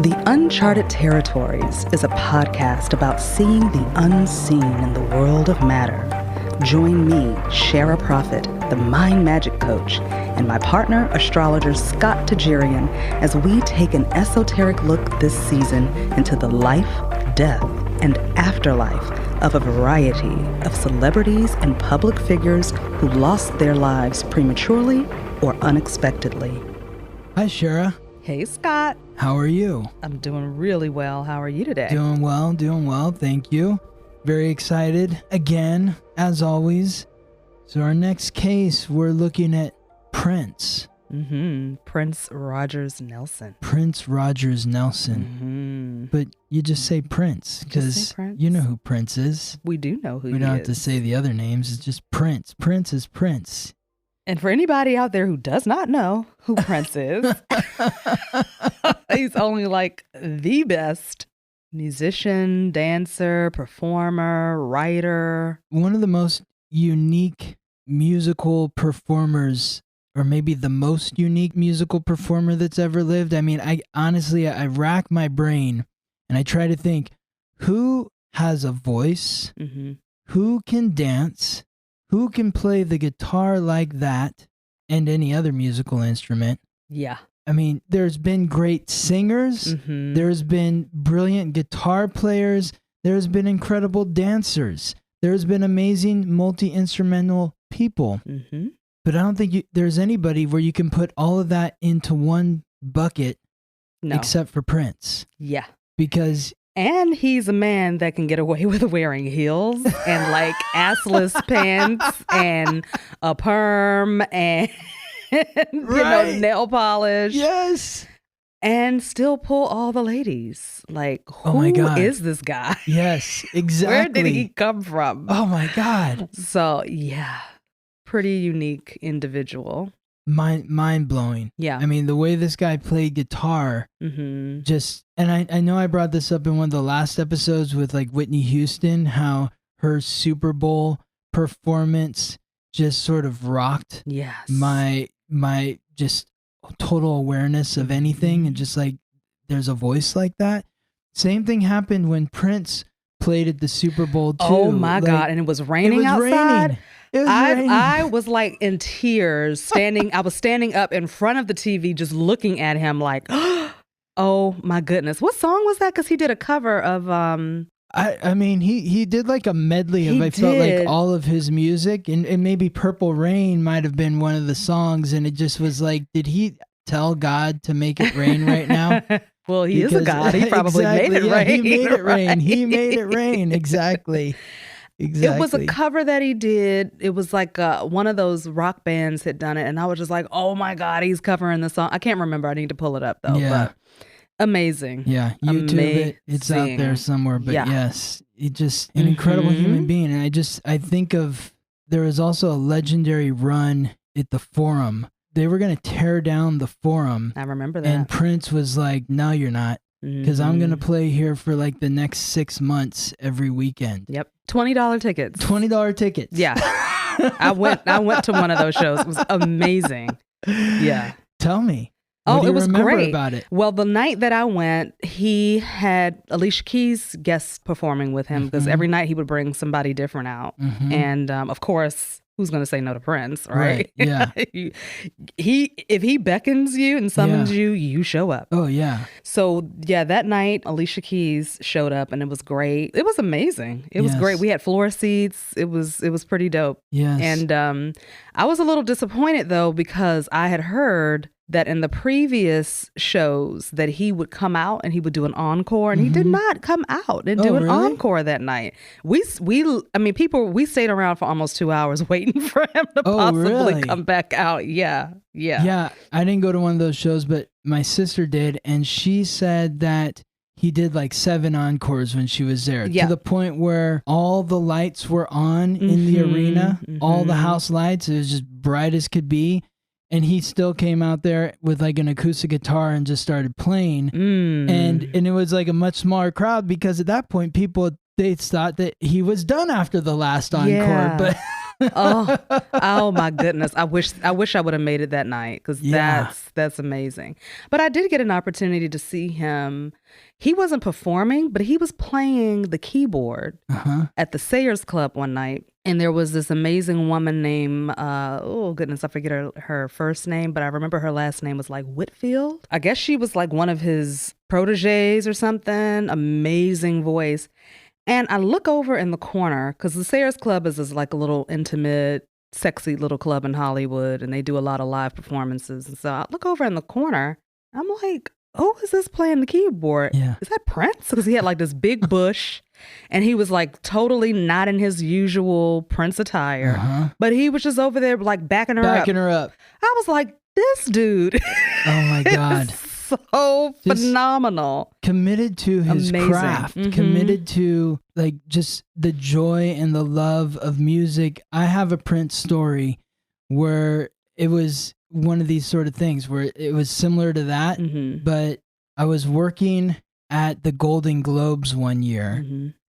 The Uncharted Territories is a podcast about seeing the unseen in the world of matter. Join me, Shara Prophet, the Mind Magic Coach, and my partner, astrologer Scott Tejerian, as we take an esoteric look this season into the life, death, and afterlife of a variety of celebrities and public figures who lost their lives prematurely or unexpectedly. Hi, Shara. Hey, Scott. How are you? I'm doing really well. How are you today? Doing well. Thank you. Very excited again, as always. So our next case, we're looking at Prince. Prince Rogers Nelson. But you just say Prince because you know who Prince is. We do know who he is. We don't have to say the other names. It's just Prince. Prince is Prince. And for anybody out there who does not know who Prince is, he's only like the best musician, dancer, performer, writer. One of the most unique musical performers, or maybe the most unique musical performer that's ever lived. I mean, I rack my brain and I try to think, who has a voice, who can dance, who can play the guitar like that and any other musical instrument? Yeah. I mean, there's been great singers. There's been brilliant guitar players. There's been incredible dancers. There's been amazing multi-instrumental people. But I don't think there's anybody where you can put all of that into one bucket except for Prince. Yeah. And he's a man that can get away with wearing heels and like assless pants and a perm and nail polish. Yes. And still pull all the ladies. Like, who is this guy? Yes, exactly. Where did he come from? Oh my God. So yeah, pretty unique individual. Mind blowing. Yeah. I mean, the way this guy played guitar, and I know I brought this up in one of the last episodes with like Whitney Houston, how her Super Bowl performance just sort of rocked my just total awareness of anything, and just like there's a voice like that. Same thing happened when Prince played at the Super Bowl too. Oh my God. And it was raining outside. I was like in tears I was standing up in front of the TV just looking at him like, oh my goodness. What song was that? Because he did a cover of I mean he did like a medley of felt like all of his music, and maybe Purple Rain might have been one of the songs, and it just was like, did he tell God to make it rain right now? Well, he is a God. He probably made it rain. He made it rain. He made it rain. Exactly. It was a cover that he did. It was like one of those rock bands had done it. And I was just like, oh my God, he's covering the song. I can't remember. I need to pull it up though. Yeah. But amazing. Yeah. YouTube it's out there somewhere. But yes, he just an incredible human being. And I think of, there was also a legendary run at the Forum. They were going to tear down the Forum. I remember that. And Prince was like, no, you're not. Because I'm going to play here for like the next 6 months every weekend. Yep. $20 tickets. $20 tickets. Yeah. I went to one of those shows. It was amazing. Yeah. Tell me. Oh, it was great. About it? Well, the night that I went, he had Alicia Keys guest performing with him because every night he would bring somebody different out. And of course, who's going to say no to Prince, right? Yeah. If he beckons you and summons you, you show up. Oh, yeah. So, yeah, that night, Alicia Keys showed up and it was great. It was amazing. It was great. We had floor seats. It was pretty dope. Yes. And I was a little disappointed, though, because I had heard that in the previous shows that he would come out and he would do an encore, and he did not come out and do an encore that night. We stayed around for almost 2 hours waiting for him to possibly come back out. Yeah. I didn't go to one of those shows, but my sister did, and she said that he did like 7 encores when she was there, to the point where all the lights were on in the arena, all the house lights. It was just bright as could be. And he still came out there with like an acoustic guitar and just started playing. And it was like a much smaller crowd, because at that point they thought that he was done after the last encore. Oh my goodness. I wish I would have made it that night, because that's amazing. But I did get an opportunity to see him. He wasn't performing, but he was playing the keyboard at the Sayers Club one night. And there was this amazing woman named, oh goodness, I forget her first name, but I remember her last name was like Whitfield. I guess she was like one of his proteges or something. Amazing voice. And I look over in the corner, because the Sayers Club is like a little intimate, sexy little club in Hollywood, and they do a lot of live performances. And so I look over in the corner, I'm like, who is this playing the keyboard? Yeah. Is that Prince? Because he had like this big bush, and he was like totally not in his usual Prince attire, but he was just over there like backing her up. I was like, this dude. Oh my God. So phenomenal. Committed to his craft, committed to like just the joy and the love of music. I have a Prince story where it was one of these sort of things where it was similar to that, but I was working at the Golden Globes one year,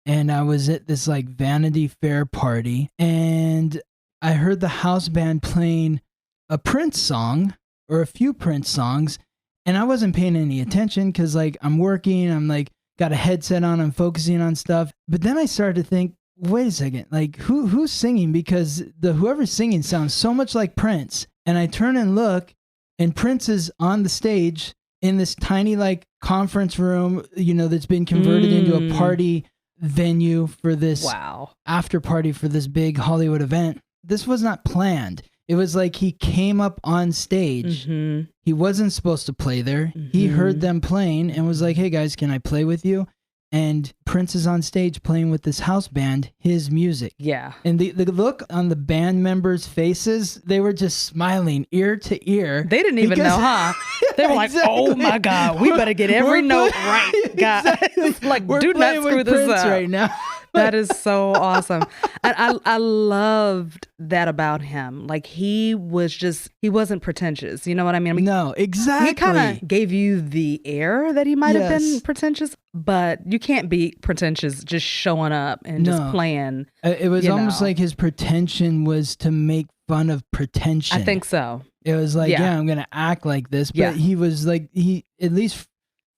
and I was at this like Vanity Fair party, and I heard the house band playing a Prince song or a few Prince songs. And I wasn't paying any attention because, like, I'm working, I'm like, got a headset on, I'm focusing on stuff. But then I started to think, wait a second, like, who's singing? Because whoever's singing sounds so much like Prince. And I turn and look, and Prince is on the stage in this tiny, like, conference room, you know, that's been converted into a party venue for this after party for this big Hollywood event. This was not planned. It was like he came up on stage. He wasn't supposed to play there. He heard them playing and was like, hey guys, can I play with you? And Prince is on stage playing with this house band, his music. Yeah. And the look on the band members' faces, they were just smiling ear to ear. They didn't even know, huh? They were like, oh my God, we better get every note right, guys. Like, do not screw this up right now. That is so awesome. And I loved that about him. Like, he wasn't pretentious. You know what I mean? No, exactly. He kind of gave you the air that he might have been pretentious, but you can't be pretentious just showing up and just playing. It was almost like his pretension was to make fun of pretension. I think so. It was like, yeah I'm going to act like this. But he was like, at least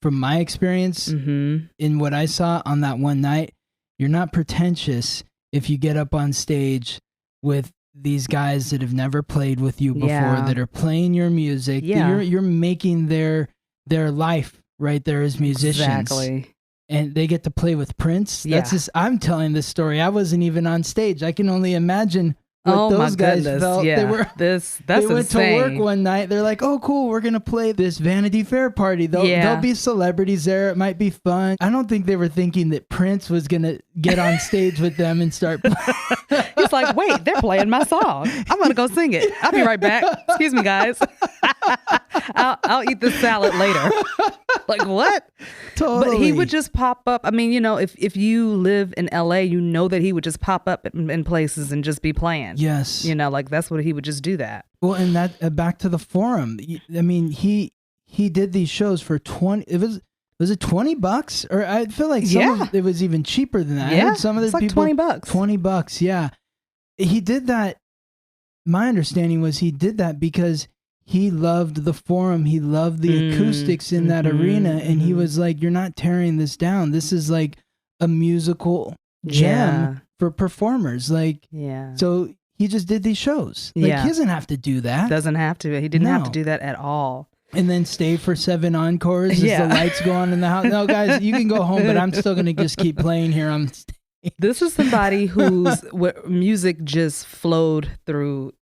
from my experience in what I saw on that one night, you're not pretentious if you get up on stage with these guys that have never played with you before, that are playing your music. You're making their life right there as musicians. Exactly. And they get to play with Prince. That's just, I'm telling this story. I wasn't even on stage. I can only imagine what those guys felt. Yeah. They went insane. to work one night. They're like, oh, cool, we're going to play this Vanity Fair party. There'll be celebrities there. It might be fun. I don't think they were thinking that Prince was going to get on stage with them and start playing. He's like, wait, they're playing my song. I'm going to go sing it. I'll be right back. Excuse me, guys. I'll eat this salad later. Like, what? Totally. But he would just pop up. I mean, you know, if you live in LA, you know that he would just pop up in places and just be playing. Yes. You know, like that's what he would just do that. Well, and that back to the Forum. I mean, he did these shows for 20. Was it $20? Or I feel like it was even cheaper than that. Yeah, I heard some of the like people, $20. $20, yeah. He did that. My understanding was he did that because he loved the Forum. He loved the acoustics in that arena. And he was like, you're not tearing this down. This is like a musical gem for performers. Like, so he just did these shows. Like, he doesn't have to do that. Doesn't have to. He didn't have to do that at all. And then stay for 7 encores as the lights go on in the house. No, guys, you can go home, but I'm still going to just keep playing here on stage. This is somebody whose music just flowed through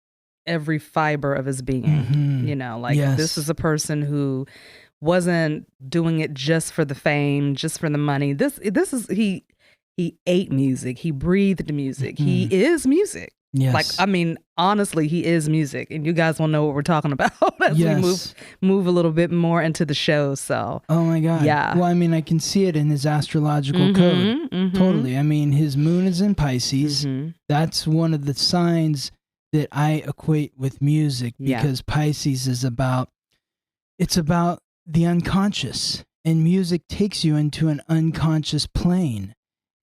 every fiber of his being. You know, like this is a person who wasn't doing it just for the fame, just for the money. This is he ate music. He breathed music. He is music. Yes. Like, I mean, honestly, he is music, and you guys will know what we're talking about as we move a little bit more into the show. So, oh my God, yeah. Well, I mean, I can see it in his astrological code. Totally. I mean, his moon is in Pisces. That's one of the signs that I equate with music because Pisces is about the unconscious, and music takes you into an unconscious plane.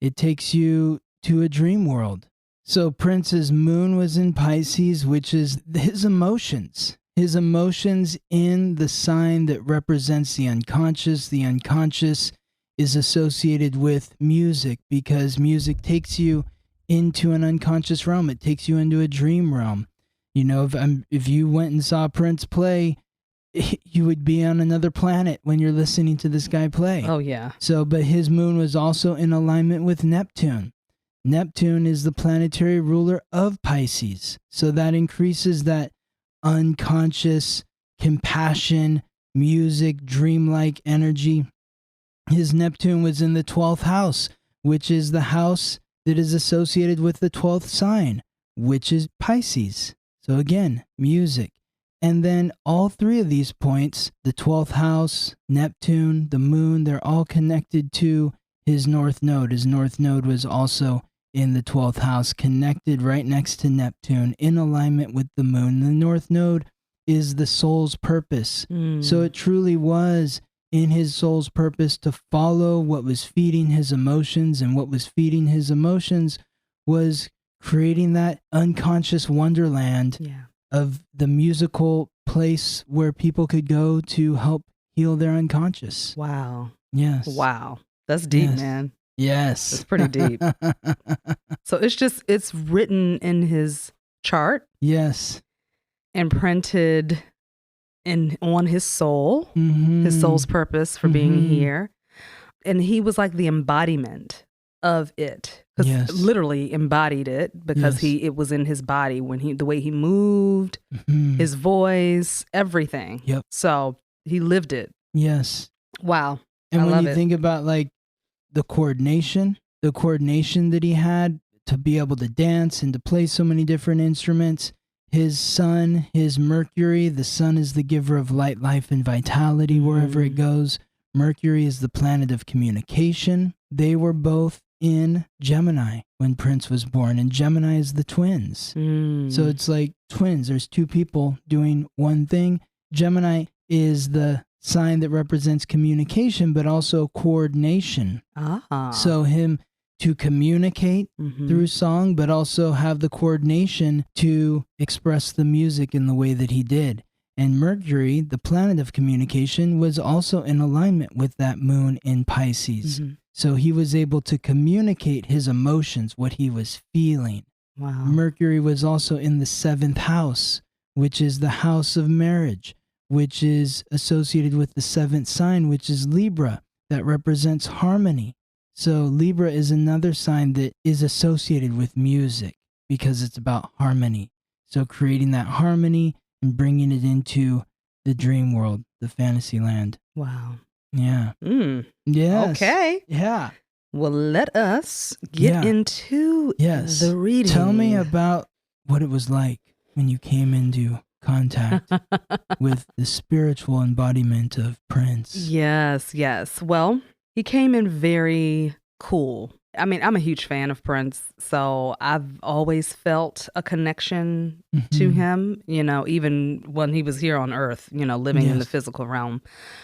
It takes you to a dream world. So Prince's moon was in Pisces, which is his emotions. His emotions in the sign that represents the unconscious. The unconscious is associated with music because music takes you into an unconscious realm. It takes you into a dream realm. You know, if you went and saw Prince play, you would be on another planet when you're listening to this guy play. Oh, yeah. So, but his moon was also in alignment with Neptune. Neptune is the planetary ruler of Pisces. So that increases that unconscious compassion, music, dreamlike energy. His Neptune was in the 12th house, which is the house that is associated with the 12th sign, which is Pisces. So again, music. And then all three of these points, the 12th house, Neptune, the moon, they're all connected to his north node. His north node was also in the 12th house, connected right next to Neptune, in alignment with the moon. The north node is the soul's purpose. So it truly was in his soul's purpose to follow what was feeding his emotions, and what was feeding his emotions was creating that unconscious wonderland of the musical place where people could go to help heal their unconscious. Wow. Yes. Wow. That's deep, man. Yes. It's pretty deep. So it's written in his chart. Yes. And printed on his soul, his soul's purpose for being here. And he was like the embodiment of it. Because literally embodied it, because it was in his body when the way he moved, his voice, everything. Yep. So he lived it. Yes. Wow. And when you it. think about like the coordination that he had to be able to dance and to play so many different instruments, his sun, his Mercury, the sun is the giver of light, life, and vitality wherever it goes. Mercury is the planet of communication. They were both in Gemini when Prince was born, and Gemini is the twins. So it's like twins. There's two people doing one thing. Gemini is the sign that represents communication, but also coordination. So him to communicate through song, but also have the coordination to express the music in the way that he did. And Mercury, the planet of communication, was also in alignment with that moon in Pisces. So he was able to communicate his emotions, what he was feeling. Wow. Mercury was also in the 7th house, which is the house of marriage, which is associated with the 7th sign, which is Libra, that represents harmony. So Libra is another sign that is associated with music because it's about harmony. So creating that harmony and bringing it into the dream world, the fantasy land. Wow. Yeah. Yes. Okay. Yeah. Well, let us get into the reading. Tell me about what it was like when you came into contact with the spiritual embodiment of Prince. Yes. Well, he came in very cool. I mean, I'm a huge fan of Prince, so I've always felt a connection to him, you know, even when he was here on Earth, you know, living in the physical realm.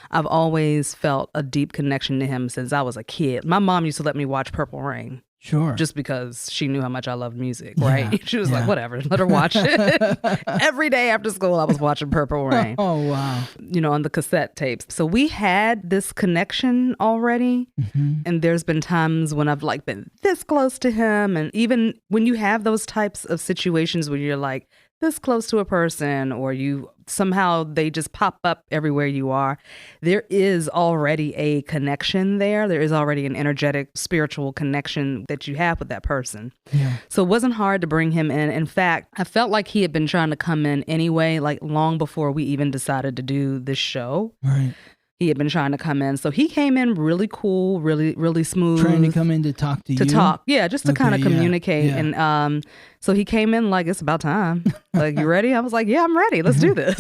I've always felt a deep connection to him since I was a kid. My mom used to let me watch Purple Rain. Sure. Just because she knew how much I loved music, right? She was like, whatever, let her watch it. Every day after school, I was watching Purple Rain. Oh, wow. You know, on the cassette tapes. So we had this connection already. And there's been times when I've like been this close to him. And even when you have those types of situations where you're like this close to a person, or you somehow they just pop up everywhere you are, there is already a connection there. There is already an energetic, spiritual connection that you have with that person. So it wasn't hard to bring him in. In fact, I felt like he had been trying to come in anyway, like long before we even decided to do this show. Right. He had been trying to come in. So he came in really cool, really smooth. Trying to come in to talk to you? To talk. Yeah, just to kind of communicate. Yeah. And so he came in like, it's about time. Like, you ready? I was like, yeah, I'm ready. Let's do this.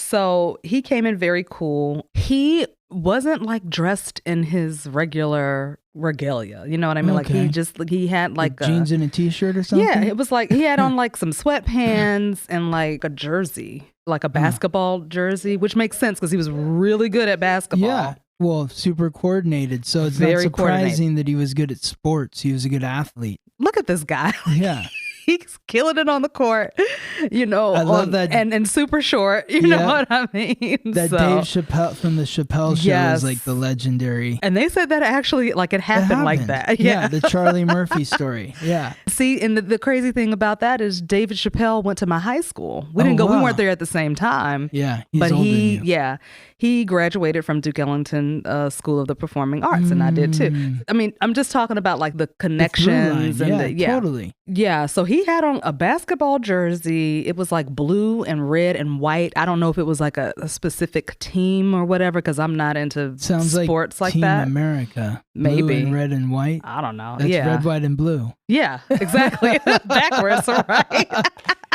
So he came in very cool. He wasn't like dressed in his regular regalia. You know what I mean? Like he had like jeans and a t-shirt or something? Yeah, it was like he had on like some sweatpants and like a jersey. Like a basketball jersey, which makes sense because he was really good at basketball. Well, super coordinated. So it's Very not surprising that he was good at sports. He was a good athlete. Look at this guy. Yeah. He's killing it on the court, I love that. And super short, you know what I mean? That Dave Chappelle from the Chappelle Show is like the legendary. And they said that actually, like, it happened like that. Yeah, the Charlie Murphy story. Yeah. See, and the crazy thing about that is David Chappelle went to my high school. We didn't go, we weren't there at the same time. Yeah, he's older than you. He graduated from Duke Ellington School of the Performing Arts, and I did too. I mean, I'm just talking about like the connections totally. Yeah, so he had on a basketball jersey. It was like blue and red and white. I don't know if it was like a specific team or whatever, because I'm not into sports like Team that. America. Maybe. Blue and red and white. I don't know. That's red, white, and blue. Yeah, exactly. Backwards, right?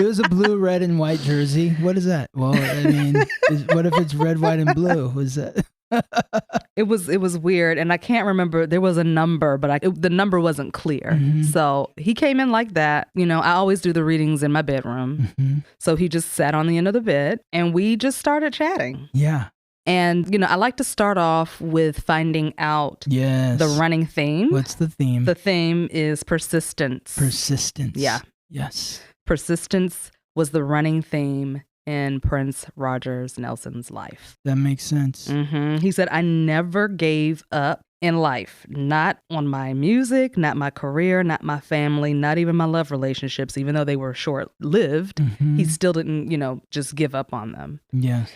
It was a blue, red, and white jersey. What is that? Well, I mean, what if it's red, white, and blue? Was that? It was weird, and I can't remember. There was a number, but the number wasn't clear. Mm-hmm. So he came in like that. I always do the readings in my bedroom. Mm-hmm. So he just sat on the end of the bed, and we just started chatting. Yeah. And, I like to start off with finding out the running theme. What's the theme? The theme is persistence. Persistence. Yeah. Yes. Persistence was the running theme in Prince Rogers Nelson's life. That makes sense. Mm-hmm. He said, I never gave up in life, not on my music, not my career, not my family, not even my love relationships, even though they were short-lived. Mm-hmm. He still didn't, just give up on them. Yeah.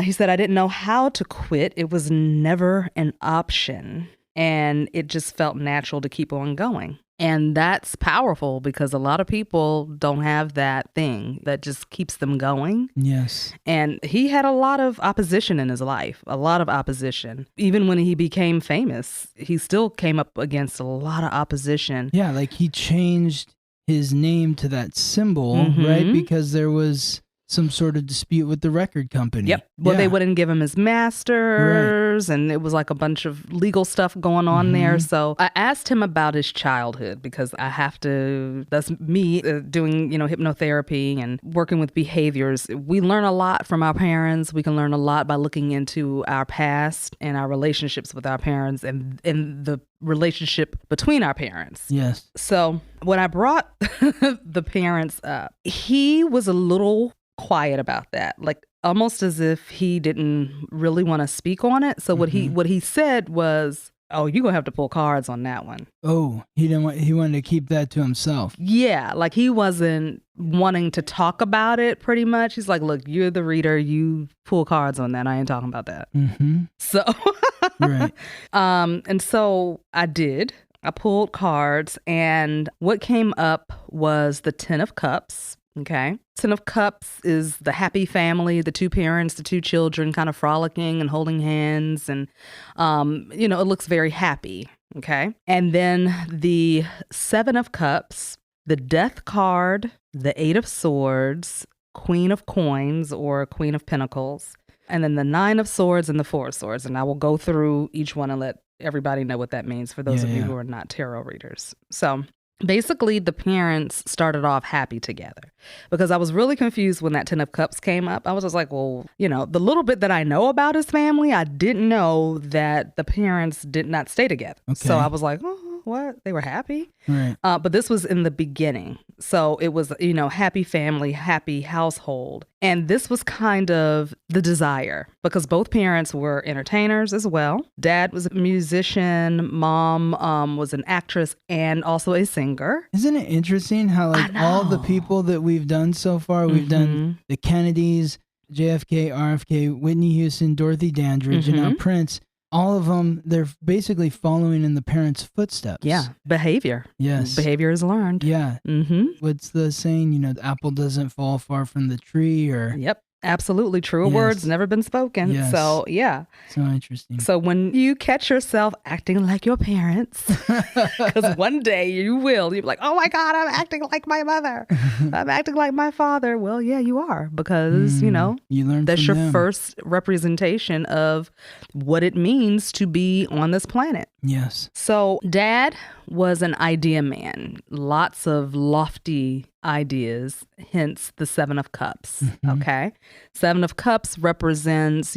He said, I didn't know how to quit. It was never an option. And it just felt natural to keep on going. And that's powerful because a lot of people don't have that thing that just keeps them going. Yes. And he had a lot of opposition in his life, a lot of opposition. Even when he became famous, he still came up against a lot of opposition. Yeah, like he changed his name to that symbol, mm-hmm. right? Because there was some sort of dispute with the record company. Yep. Well, they wouldn't give him his masters, right. And it was like a bunch of legal stuff going on mm-hmm. there. So I asked him about his childhood because I have to, that's me doing, hypnotherapy and working with behaviors. We learn a lot from our parents. We can learn a lot by looking into our past and our relationships with our parents and the relationship between our parents. Yes. So when I brought the parents up, he was a little quiet about that, like almost as if he didn't really want to speak on it. So mm-hmm. what he said was, "Oh, you're gonna have to pull cards on that one." Oh, he wanted to keep that to himself. Yeah, like he wasn't wanting to talk about it. Pretty much, he's like, "Look, you're the reader. You pull cards on that. I ain't talking about that." Mm-hmm. So, right. And so I did. I pulled cards, and what came up was the 10 of Cups. Okay. 10 of Cups is the happy family, the two parents, the two children kind of frolicking and holding hands. And, it looks very happy. Okay. And then the 7 of Cups, the Death card, the 8 of Swords, Queen of Coins or Queen of Pentacles, and then the 9 of Swords and the 4 of Swords. And I will go through each one and let everybody know what that means for those of you who are not tarot readers. So basically, the parents started off happy together because I was really confused when that 10 of Cups came up. I was just like, well, the little bit that I know about his family, I didn't know that the parents did not stay together. Okay. So I was like, oh, what? They were happy? Right. But this was in the beginning. So it was, happy family, happy household. And this was kind of the desire because both parents were entertainers as well. Dad was a musician. Mom was an actress and also a singer. Isn't it interesting how all the people that we've done so far, we've mm-hmm. done the Kennedys, JFK, RFK, Whitney Houston, Dorothy Dandridge, mm-hmm. and now Prince. All of them, they're basically following in the parents' footsteps. Yeah. Behavior. Yes. Behavior is learned. Yeah. Mm-hmm. What's the saying? The apple doesn't fall far from the tree or... Yep. Absolutely. Truer words never been spoken. Yes. So, yeah. So interesting. So when you catch yourself acting like your parents, because one day you'll be like, oh my God, I'm acting like my mother. I'm acting like my father. Well, yeah, you are because, you learned that's from your them. first representation of what it means to be on this planet. Yes. So Dad was an idea man, lots of lofty ideas, hence the 7 of Cups. Mm-hmm. Okay. 7 of Cups represents,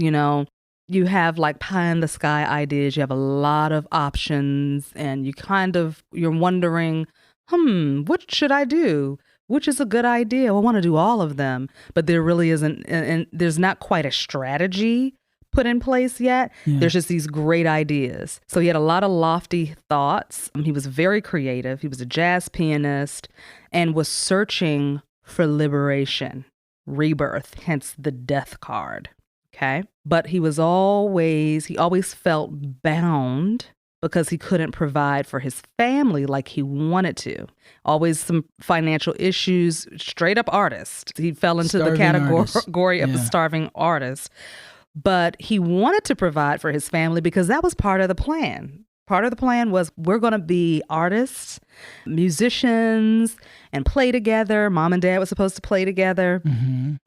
you have like pie in the sky ideas. You have a lot of options, and you're wondering, what should I do? Which is a good idea? Well, I want to do all of them, but there really isn't, and there's not quite a strategy put in place yet. Yeah. There's just these great ideas. So he had a lot of lofty thoughts. He was very creative. He was a jazz pianist and was searching for liberation, rebirth, hence the death card. Okay. But he always felt bound because he couldn't provide for his family like he wanted to. Always some financial issues, straight up artist. He fell into the category of a starving artist. But he wanted to provide for his family because that was part of the plan. Part of the plan was we're going to be artists, musicians, and play together. Mom and dad were supposed to play together,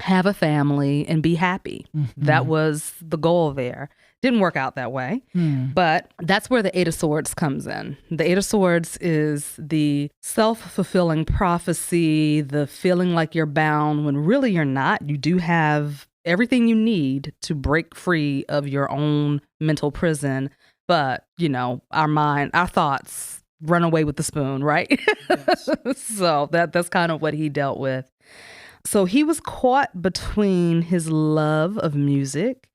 have a family, and be happy. That was the goal there. Didn't work out that way, but that's where the Eight of Swords comes in. The Eight of Swords is the self-fulfilling prophecy, the feeling like you're bound when really you're not. You do have everything you need to break free of your own mental prison. But, our thoughts run away with the spoon, right? Yes. So that's kind of what he dealt with. So he was caught between his love of music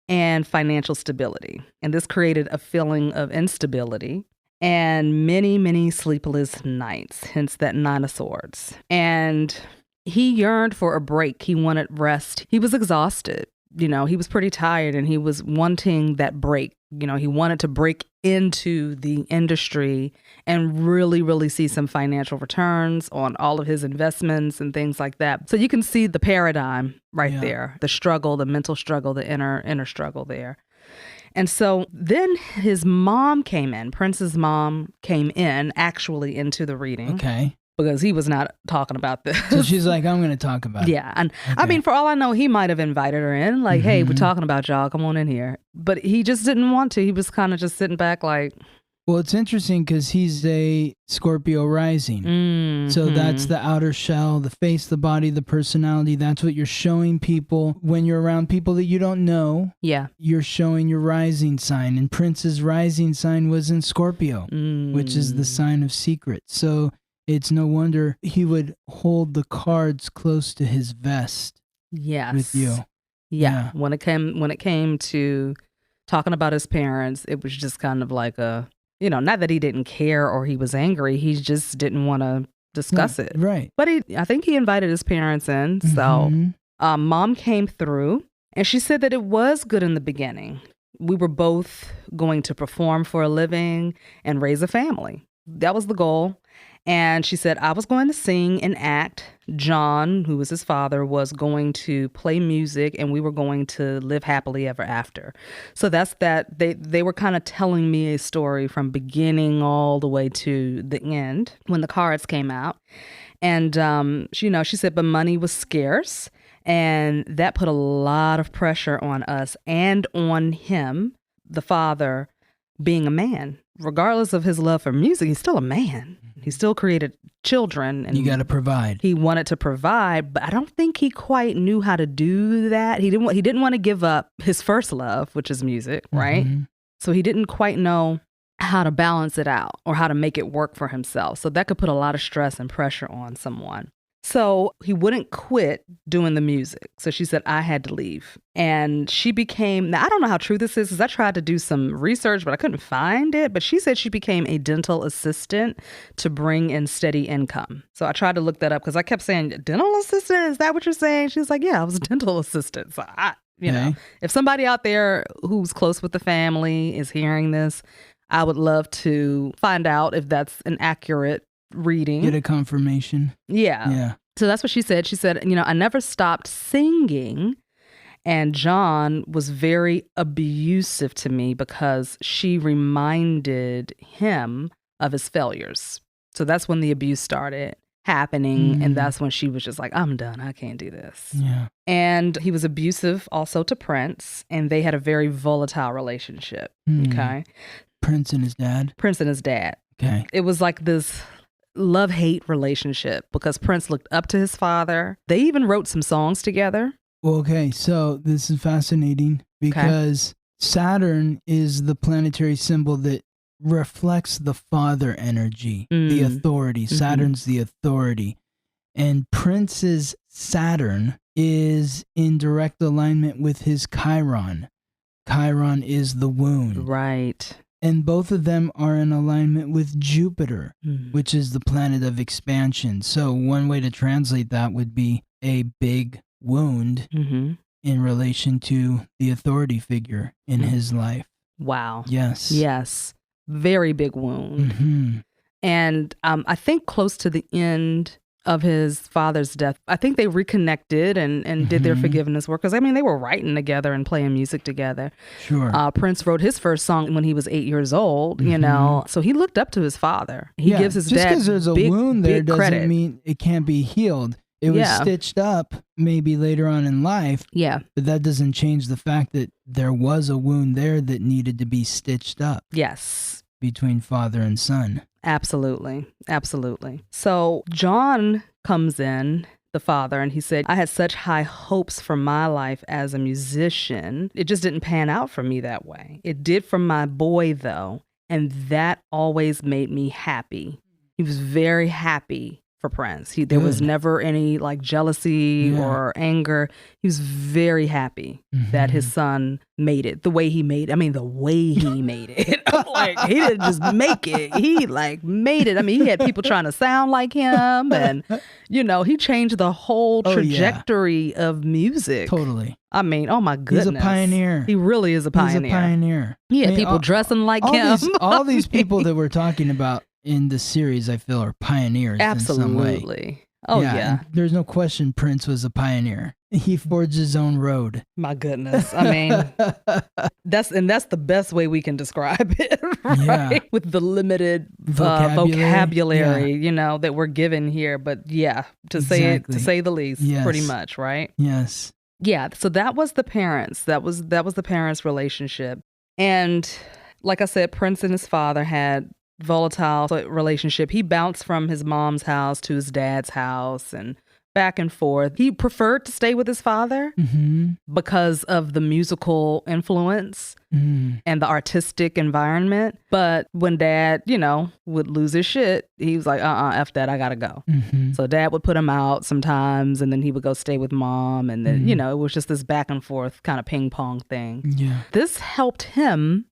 and financial stability. And this created a feeling of instability and many, many sleepless nights, hence that Nine of Swords. And he yearned for a break. He wanted rest. He was exhausted. He was pretty tired and he was wanting that break. He wanted to break into the industry and really, really see some financial returns on all of his investments and things like that. So you can see the paradigm right there, the struggle, the mental struggle, the inner struggle there. And so then his mom came in. Prince's mom came in actually into the reading. Okay. Because he was not talking about this. So she's like, I'm going to talk about it. Yeah. And okay. I mean, for all I know, he might have invited her in. Like, hey, we're talking about y'all. Come on in here. But he just didn't want to. He was kind of just sitting back like. Well, it's interesting because he's a Scorpio rising. So that's the outer shell, the face, the body, the personality. That's what you're showing people when you're around people that you don't know. Yeah. You're showing your rising sign. And Prince's rising sign was in Scorpio, which is the sign of secret. So it's no wonder he would hold the cards close to his vest. Yes. With you. Yeah. When it came to talking about his parents, it was just kind of like not that he didn't care or he was angry. He just didn't want to discuss it. Right. But I think he invited his parents in. So mom came through and she said that it was good in the beginning. We were both going to perform for a living and raise a family. That was the goal. And she said, I was going to sing and act. John, who was his father, was going to play music and we were going to live happily ever after. So that's that. They were kind of telling me a story from beginning all the way to the end when the cards came out. And, she said, but money was scarce. And that put a lot of pressure on us and on him, the father, being a man. Regardless of his love for music, he's still a man. He still created children. And you got to provide. He wanted to provide, but I don't think he quite knew how to do that. He didn't want to give up his first love, which is music, right? So he didn't quite know how to balance it out or how to make it work for himself. So that could put a lot of stress and pressure on someone. So he wouldn't quit doing the music. So she said, I had to leave. And she became, now I don't know how true this is because I tried to do some research, but I couldn't find it. But she said she became a dental assistant to bring in steady income. So I tried to look that up because I kept saying, dental assistant? Is that what you're saying? She was like, yeah, I was a dental assistant. So if somebody out there who's close with the family is hearing this, I would love to find out if that's an accurate reading. Get a confirmation. Yeah. So that's what she said. She said, I never stopped singing. And John was very abusive to me because she reminded him of his failures. So that's when the abuse started happening. And that's when she was just like, I'm done. I can't do this. Yeah. And he was abusive also to Prince. And they had a very volatile relationship. Okay. Prince and his dad. Okay. It was like this love-hate relationship because Prince looked up to his father. They even wrote some songs together. Well, okay, so this is fascinating because Saturn is the planetary symbol that reflects the father energy, the authority. Saturn's the authority. And Prince's Saturn is in direct alignment with his Chiron. Chiron is the wound. Right. And both of them are in alignment with Jupiter, which is the planet of expansion. So one way to translate that would be a big wound in relation to the authority figure in his life. Wow. Yes. Yes. Very big wound. And I think close to the end of his father's death, I think they reconnected and did their forgiveness work. Because, I mean, they were writing together and playing music together. Sure. Prince wrote his first song when he was 8 years old, you know. So he looked up to his father. He gives his dad just because there's a wound there doesn't credit. Mean it can't be healed. It was stitched up maybe later on in life. Yeah. But that doesn't change the fact that there was a wound there that needed to be stitched up. Yes. Between father and son. Absolutely. Absolutely. So John comes in, the father, and he said, I had such high hopes for my life as a musician. It just didn't pan out for me that way. It did for my boy, though. And that always made me happy. He was very happy for Prince. There was never any like jealousy or anger. He was very happy that his son made it the way he made it. I mean, the way he made it. Like, he didn't just make it. He like made it. I mean, he had people trying to sound like him, and you know, he changed the whole trajectory of music. Totally. I mean, oh my goodness. He's a pioneer. He really is a pioneer. He's a pioneer. He had people dressing like him. All these people that we're talking about in the series, I feel, are pioneers in some way. Absolutely. Oh, yeah. There's no question Prince was a pioneer. He forged his own road. My goodness. I mean, that's the best way we can describe it, right? Yeah. With the limited vocabulary, you know, that we're given here. But yeah, to say the least, pretty much, right? Yes. Yeah. So that was the parents. That was the parents' relationship. And like I said, Prince and his father had volatile relationship. He bounced from his mom's house to his dad's house and back and forth. He preferred to stay with his father because of the musical influence and the artistic environment. But when dad, you know, would lose his shit, he was like, F that, I gotta go. So dad would put him out sometimes, and then he would go stay with mom. And then, you know, it was just this back and forth kind of ping pong thing. Yeah. This helped him.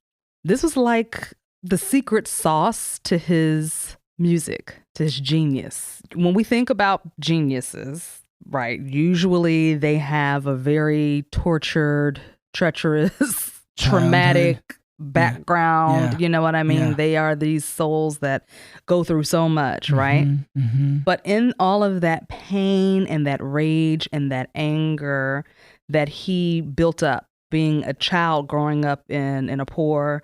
This was like the secret sauce to his music, to his genius. When we think about geniuses, right, usually they have a very tortured, treacherous, traumatic background. You know what I mean? They are these souls that go through so much, right? But in all of that pain and that rage and that anger that he built up, being a child growing up in a poor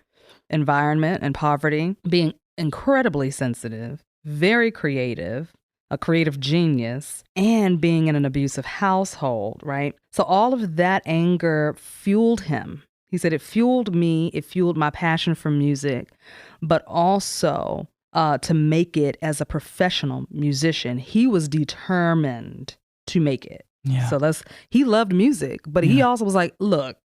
environment and poverty, being incredibly sensitive, very creative, a creative genius, and being in an abusive household, right? So all of that anger fueled him. He said, it fueled me, it fueled my passion for music, but also to make it as a professional musician. He was determined to make it. Yeah. So he loved music, but he also was like, look,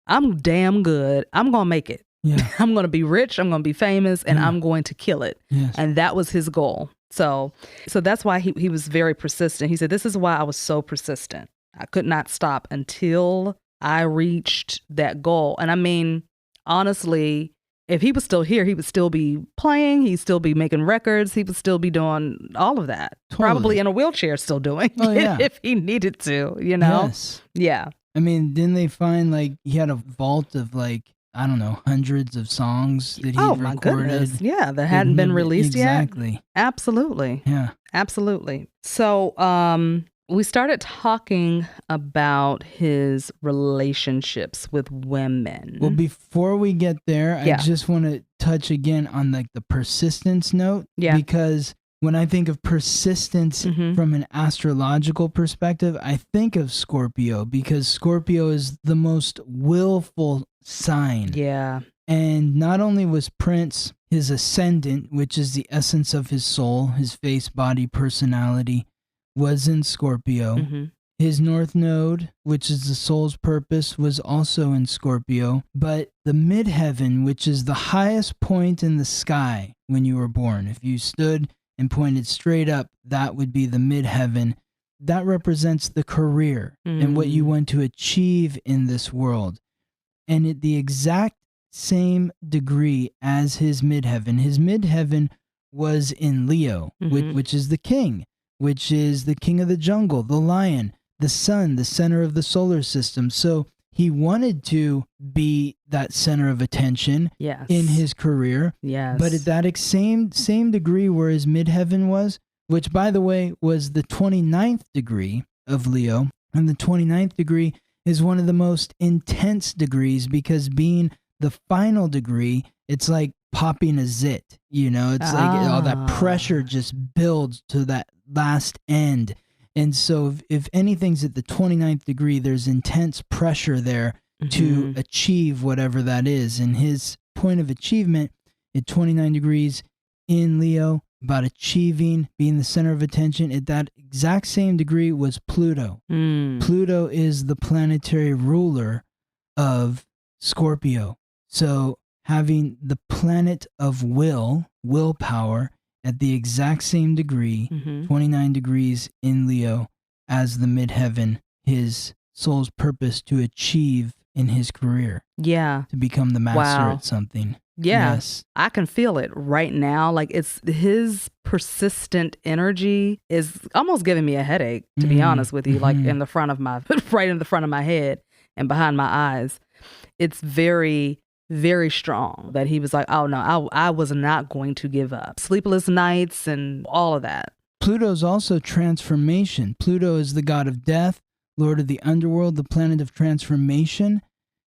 I'm damn good. I'm going to make it. Yeah. I'm going to be rich, I'm going to be famous, and I'm going to kill it. Yes. And that was his goal. So that's why he was very persistent. He said, this is why I was so persistent. I could not stop until I reached that goal. And I mean, honestly, if he was still here, he would still be playing, he'd still be making records, he would still be doing all of that. Totally. Probably in a wheelchair still doing it if he needed to, you know? Yes. Yeah. I mean, didn't they find like he had a vault of like, I don't know, hundreds of songs that he recorded. My goodness. Yeah, that hadn't been released yet. Exactly. Absolutely. Yeah. Absolutely. So we started talking about his relationships with women. Well, before we get there, I just want to touch again on like the persistence note. Yeah. Because when I think of persistence from an astrological perspective, I think of Scorpio, because Scorpio is the most willful sign. Yeah. And not only was Prince his ascendant, which is the essence of his soul, his face, body, personality, was in Scorpio. His north node, which is the soul's purpose, was also in Scorpio. But the midheaven, which is the highest point in the sky when you were born, if you stood and pointed straight up, that would be the midheaven. That represents the career and what you want to achieve in this world. And at the exact same degree as his midheaven. His midheaven was in Leo, which is the king, which is the king of the jungle, the lion, the sun, the center of the solar system. So he wanted to be that center of attention in his career. Yes. But at that same degree where his midheaven was, which by the way was the 29th degree of Leo, and the 29th degree is one of the most intense degrees because being the final degree, it's like popping a zit, it's like all that pressure just builds to that last end. And so if anything's at the 29th degree, there's intense pressure there to achieve whatever that is. And his point of achievement at 29 degrees in Leo, about achieving, being the center of attention, at that exact same degree was Pluto. Pluto is the planetary ruler of Scorpio. So having the planet of willpower at the exact same degree, 29 degrees in Leo, as the midheaven, his soul's purpose to achieve in his career. Yeah. To become the master at something. Yeah. Yes. I can feel it right now. Like it's his persistent energy is almost giving me a headache, to be honest with you, like in the front of right in the front of my head and behind my eyes. It's very, very strong that he was like, oh no, I was not going to give up. Sleepless nights and all of that. Pluto's also transformation. Pluto is the god of death, lord of the underworld, the planet of transformation.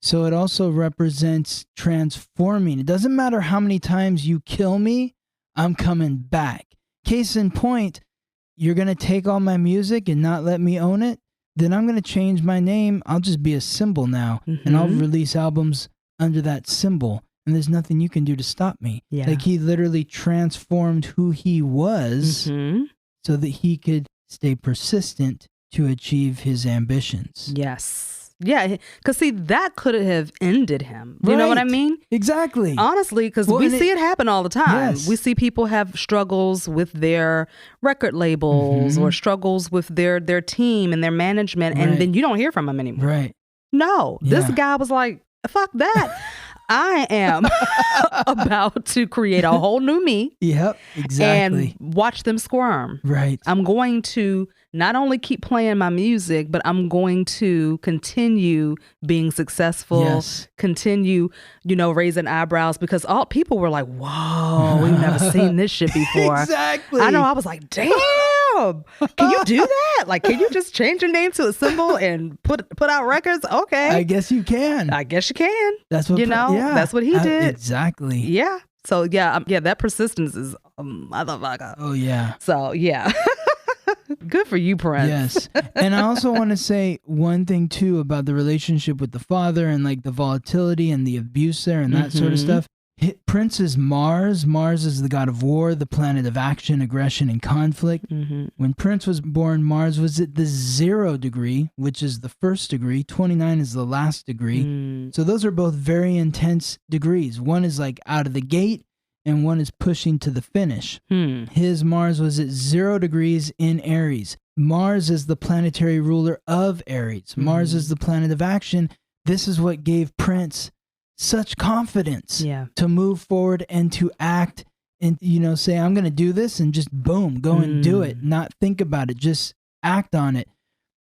So it also represents transforming. It doesn't matter how many times you kill me, I'm coming back. Case in point, you're going to take all my music and not let me own it? Then I'm going to change my name. I'll just be a symbol now. And I'll release albums under that symbol. And there's nothing you can do to stop me. Yeah. Like he literally transformed who he was so that he could stay persistent to achieve his ambitions. Yes. Yeah, because see, that could have ended him. You know what I mean? Exactly. Honestly, because we see it happen all the time. Yes. We see people have struggles with their record labels or struggles with their team and their management, and then you don't hear from them anymore. Right. No, this guy was like, fuck that. I am about to create a whole new me. Yep, exactly. And watch them squirm. Right. I'm going to not only keep playing my music, but I'm going to continue being successful, continue, raising eyebrows, because all people were like, whoa, we've never seen this shit before. Exactly. I know. I was like, damn. Can you do that? Like, can you just change your name to a symbol and put out records? Okay. I guess you can. I guess you can. That's what, that's what he did. Exactly. Yeah. So yeah, that persistence is a motherfucker. Oh yeah. So yeah. Good for you, Prince. Yes. And I also want to say one thing too about the relationship with the father and like the volatility and the abuse there and that sort of stuff. Prince is Mars. Mars is the god of war, the planet of action, aggression, and conflict. When Prince was born, Mars was at the 0 degree, which is the first degree. 29 is the last degree. So those are both very intense degrees. One is like out of the gate, and one is pushing to the finish. His Mars was at 0 degrees in Aries. Mars is the planetary ruler of Aries. Mars is the planet of action. This is what gave Prince such confidence to move forward and to act and, say, I'm going to do this, and just boom, go and do it. Not think about it, just act on it.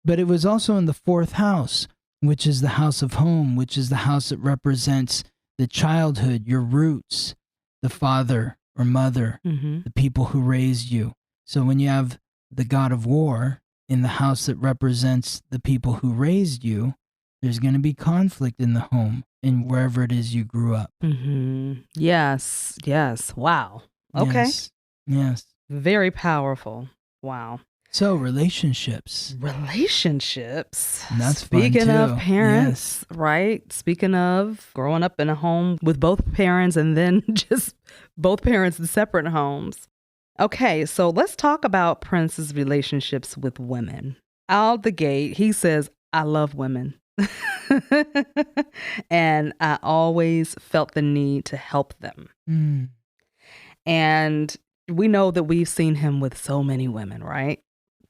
But it was also in the 4th house, which is the house of home, which is the house that represents the childhood, your roots, the father or mother, the people who raised you. So when you have the god of war in the house that represents the people who raised you, there's going to be conflict in the home and wherever it is you grew up. Yes. Wow. Okay. Yes. Very powerful. Wow. So relationships. And that's speaking fun too. Of parents, right? Speaking of growing up in a home with both parents and then just both parents in separate homes. Okay, so let's talk about Prince's relationships with women. out the gate, he says, I love women. And I always felt the need to help them. Mm. And we know that we've seen him with so many women, right?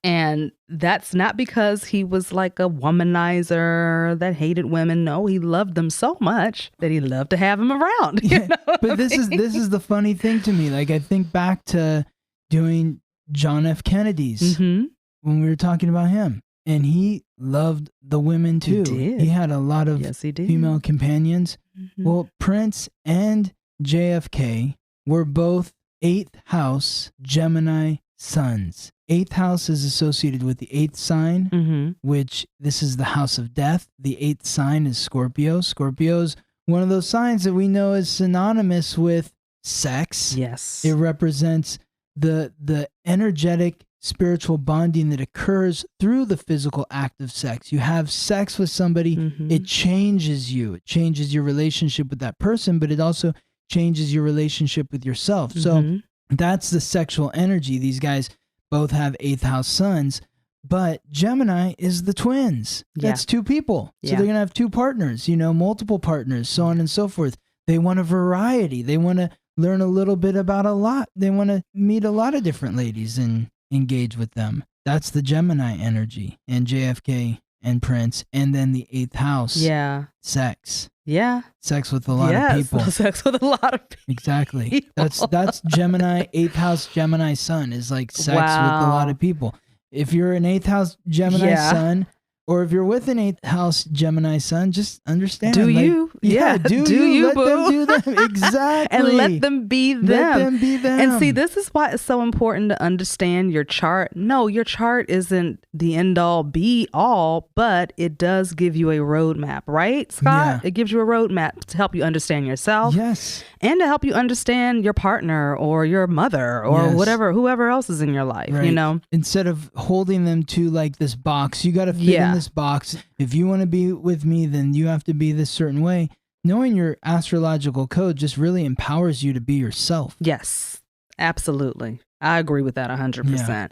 And that's not because he was like a womanizer that hated women. No, he loved them so much that he loved to have them around. You know but this is the funny thing to me. Like, I think back to doing John F. Kennedy's when we were talking about him. And he loved the women too. He did. He had a lot of female companions. Well, Prince and JFK were both 8th house Gemini sons. 8th house is associated with the 8th sign, which this is the house of death. The 8th sign is Scorpio. Scorpio's one of those signs that we know is synonymous with sex. Yes. It represents the energetic spiritual bonding that occurs through the physical act of sex. You have sex with somebody, it changes you. It changes your relationship with that person, but it also changes your relationship with yourself. So that's the sexual energy. These guys both have 8th house sons, but Gemini is the twins. That's two people. So they're going to have two partners, multiple partners, so on and so forth. They want a variety. They want to learn a little bit about a lot. They want to meet a lot of different ladies and engage with them. That's the Gemini energy. And JFK and Prince, and then the 8th house. Yeah. Sex. Yeah. Sex with a lot of people. Sex with a lot of people. Exactly. That's Gemini, 8th house Gemini sun is like sex with a lot of people. If you're an 8th house Gemini sun, or if you're with an 8th house Gemini sun, just understand. Do you? Do you? Let them do them. Exactly. And let them be them. Let them be them. And see, this is why it's so important to understand your chart. No, your chart isn't the end all be all, but it does give you a roadmap, right, Scott? Yeah. It gives you a roadmap to help you understand yourself. Yes. And to help you understand your partner or your mother or whoever else is in your life, right. Instead of holding them to like this box, you got to fit in this box. If you want to be with me, then you have to be this certain way. Knowing your astrological code just really empowers you to be yourself. Yes, absolutely. I agree with that 100%. Yeah.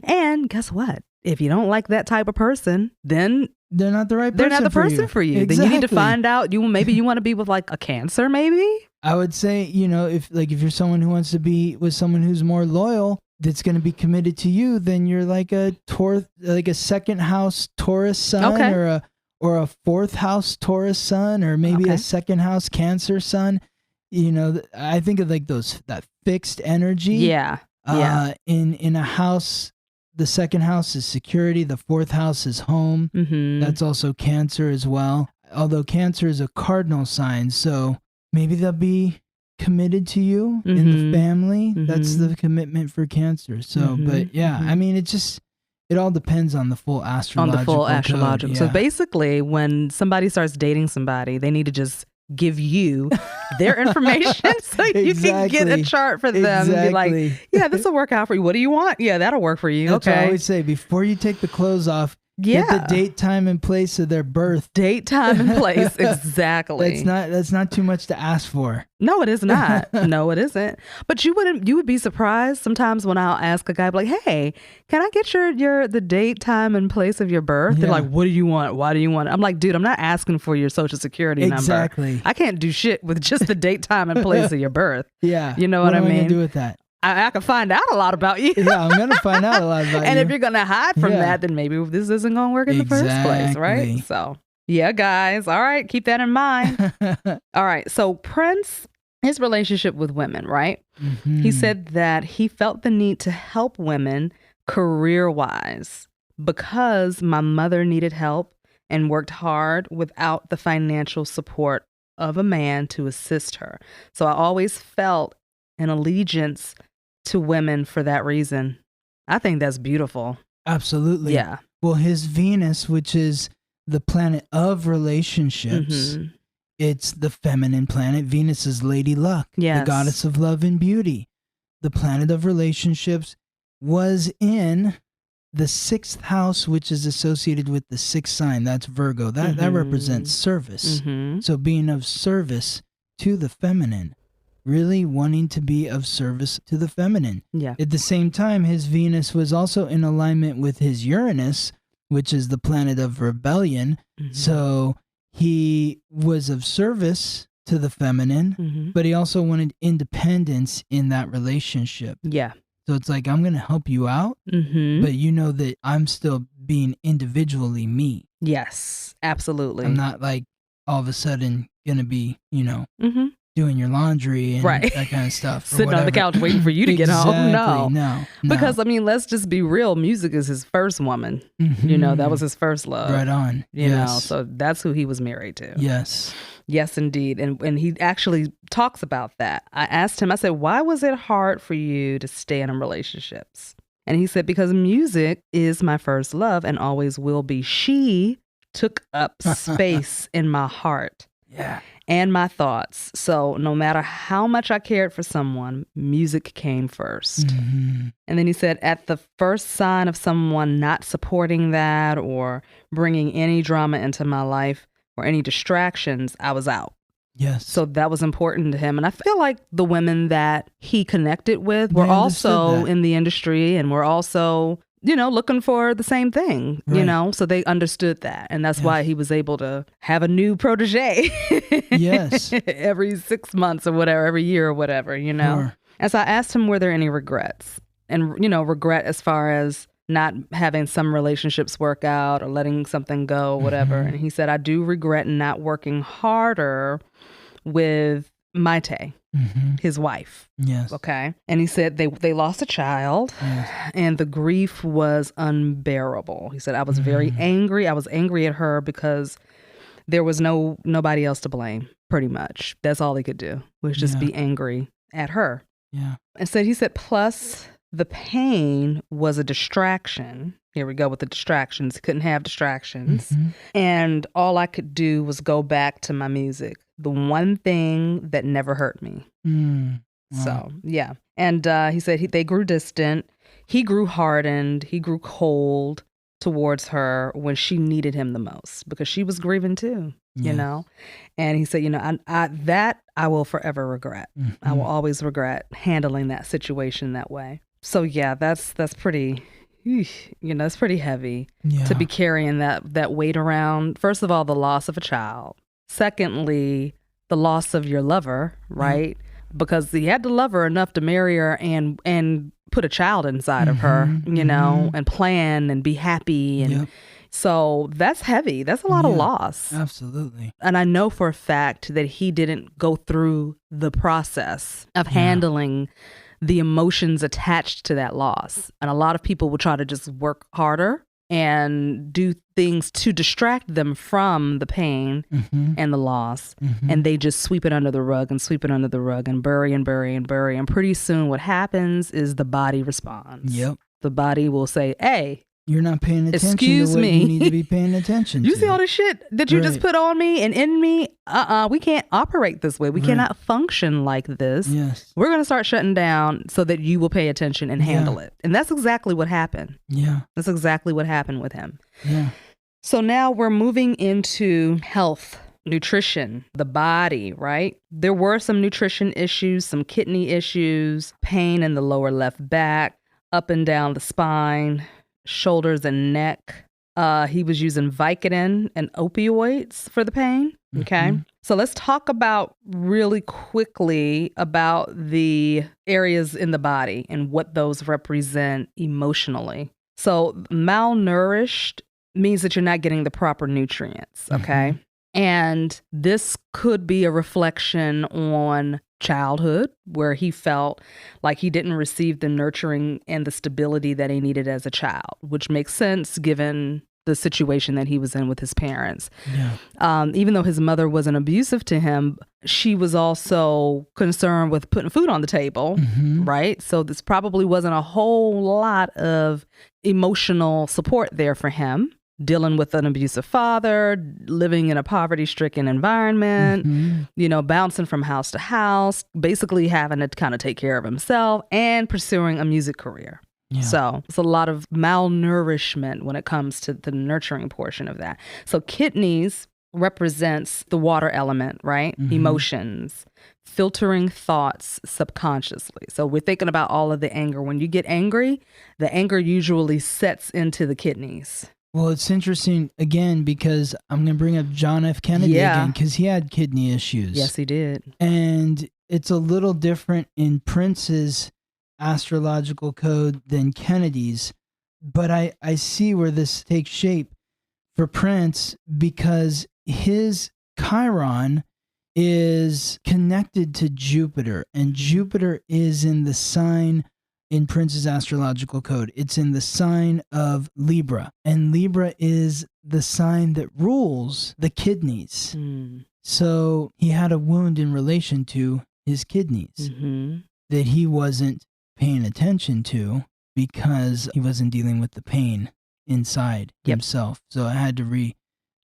And guess what? If you don't like that type of person, then they're not the right person. They're not the person for you. Exactly. Then you need to find out. Maybe you want to be with like a Cancer, maybe. I would say, if you're someone who wants to be with someone who's more loyal, that's going to be committed to you, then you're like a second house Taurus sun, or a 4th house Taurus sun, or maybe a second house Cancer sun. I think of like that fixed energy. Yeah. In a house, the 2nd house is security. The 4th house is home. That's also Cancer as well. Although Cancer is a cardinal sign, so maybe they'll be committed to you in the family. That's the commitment for Cancer. So, but yeah, I mean, it all depends on the full astrological code. So basically, when somebody starts dating somebody, they need to just give you their information so you can get a chart for them and be like, yeah, this will work out for you. What do you want? Yeah, that'll work for you. That's what I always say. Before you take the clothes off, get the date, time, and place of their birth. Date, time, and place. Exactly. That's not too much to ask for. No, it is not. No, it isn't. But you would be surprised sometimes when I'll ask a guy like, hey, can I get the date, time, and place of your birth? Yeah. They're like, what do you want? Why do you want it? I'm like, dude, I'm not asking for your social security number. Exactly. I can't do shit with just the date, time, and place of your birth. Yeah. You know what I mean? What am I going to do with that? I can find out a lot about you. Yeah, I'm going to find out a lot about you. And if you're going to hide from that, then maybe this isn't going to work in the first place, right? So, yeah, guys. All right. Keep that in mind. All right. So Prince, his relationship with women, right? He said that he felt the need to help women career-wise because my mother needed help and worked hard without the financial support of a man to assist her. So I always felt an allegiance to women for that reason. I think that's beautiful. Absolutely. Yeah. Well, his Venus, which is the planet of relationships, it's the feminine planet. Venus is Lady Luck, the goddess of love and beauty. The planet of relationships was in the 6th house, which is associated with the 6th sign. That's Virgo. That represents service. So being of service to the feminine. Really wanting to be of service to the feminine. Yeah. At the same time, his Venus was also in alignment with his Uranus, which is the planet of rebellion. Mm-hmm. So he was of service to the feminine, Mm-hmm. but he also wanted independence in that relationship. Yeah. So it's like, I'm going to help you out, Mm-hmm. but you know that I'm still being individually me. Yes, absolutely. I'm not like all of a sudden going to be, Mm-hmm. doing your laundry and Right. that kind of stuff. Sitting on the couch waiting for you to get home. No. Because, I mean, let's just be real. Music is his first woman. Mm-hmm. That was his first love. Right on. You know, so that's who he was married to. Yes. Yes, indeed. And he actually talks about that. I asked him, I said, why was it hard for you to stay in relationships? And he said, because music is my first love and always will be. She took up space in my heart. Yeah. And my thoughts. So no matter how much I cared for someone, music came first. Mm-hmm. And then he said, at the first sign of someone not supporting that or bringing any drama into my life or any distractions, I was out. Yes. So that was important to him. And I feel like the women that he connected with were also in the industry and were also, looking for the same thing, right. So they understood that. And that's why he was able to have a new protege. Yes. Every 6 months or whatever, every year or whatever, Sure. And so I asked him, were there any regrets? And, regret as far as not having some relationships work out or letting something go, whatever. Mm-hmm. And he said, I do regret not working harder with Maite, his wife. Yes. Okay. And he said they lost a child and the grief was unbearable. He said, I was very angry. I was angry at her because there was nobody else to blame, pretty much. That's all he could do, was just be angry at her. Yeah. And so he said, plus the pain was a distraction. Here we go with the distractions. Couldn't have distractions. Mm-hmm. And all I could do was go back to my music. The one thing that never hurt me. Wow. So, yeah. And he said they grew distant. He grew hardened. He grew cold towards her when she needed him the most because she was grieving too, And he said, I will forever regret. I will always regret handling that situation that way. So, yeah, that's pretty... it's pretty heavy to be carrying that weight around. First of all, the loss of a child. Secondly, the loss of your lover, right? Because he had to love her enough to marry her and put a child inside of her, and plan and be happy. And so that's heavy. That's a lot of loss. Absolutely. And I know for a fact that he didn't go through the process of handling the emotions attached to that loss. And a lot of people will try to just work harder and do things to distract them from the pain and the loss. And they just sweep it under the rug and bury and bury and bury. And pretty soon what happens is the body responds. Yep. The body will say, hey, you're not paying attention excuse to what me. you need to be paying attention to. You see all this shit that you just put on me and in me? We can't operate this way. We cannot function like this. Yes. We're going to start shutting down so that you will pay attention and handle it. And that's exactly what happened. Yeah. That's exactly what happened with him. Yeah. So now we're moving into health, nutrition, the body, right? There were some nutrition issues, some kidney issues, pain in the lower left back, up and down the spine, shoulders and neck. He was using Vicodin and opioids for the pain. Okay. So let's talk about really quickly about the areas in the body and what those represent emotionally. So malnourished means that you're not getting the proper nutrients. Okay. And this could be a reflection on childhood, where he felt like he didn't receive the nurturing and the stability that he needed as a child, which makes sense given the situation that he was in with his parents. Yeah. Even though his mother wasn't abusive to him, she was also concerned with putting food on the table, right? So this probably wasn't a whole lot of emotional support there for him. Dealing with an abusive father, living in a poverty-stricken environment, bouncing from house to house, basically having to kind of take care of himself and pursuing a music career. Yeah. So it's a lot of malnourishment when it comes to the nurturing portion of that. So kidneys represents the water element, right? Emotions, filtering thoughts subconsciously. So we're thinking about all of the anger. When you get angry, the anger usually sets into the kidneys. Well, it's interesting, again, because I'm going to bring up John F. Kennedy again, because he had kidney issues. Yes, he did. And it's a little different in Prince's astrological code than Kennedy's. But I see where this takes shape for Prince, because his Chiron is connected to Jupiter, and Jupiter is in the sign in Prince's astrological code. It's in the sign of Libra, and Libra is the sign that rules the kidneys. So he had a wound in relation to his kidneys that he wasn't paying attention to because he wasn't dealing with the pain inside himself. So it had to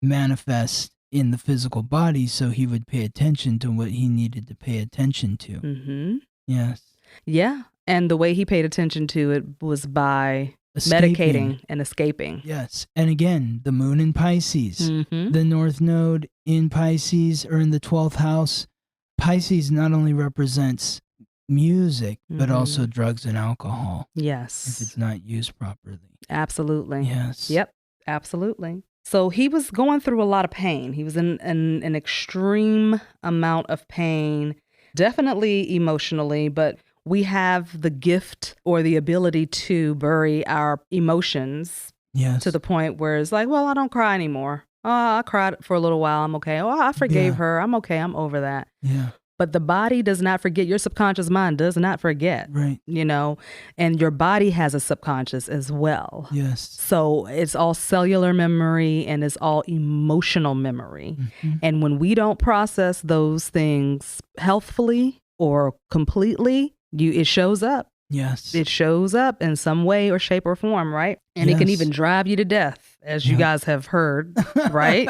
manifest in the physical body so he would pay attention to what he needed to pay attention to. Yes. Yeah. And the way he paid attention to it was by medicating and escaping. Yes. And again, the moon in Pisces, the North Node in Pisces, or in the 12th house. Pisces not only represents music, but also drugs and alcohol. Yes. If it's not used properly. Absolutely. Yes. Yep. Absolutely. So he was going through a lot of pain. He was in an extreme amount of pain, definitely emotionally, but we have the gift or the ability to bury our emotions to the point where it's like, well, I don't cry anymore. Oh, I cried for a little while. I'm okay. Oh, I forgave her. I'm okay. I'm over that. Yeah. But the body does not forget. Your subconscious mind does not forget. Right. You know, and your body has a subconscious as well. Yes. So it's all cellular memory and it's all emotional memory. And when we don't process those things healthfully or completely, it shows up. Yes. It shows up in some way or shape or form, right? And it can even drive you to death, as you guys have heard, right?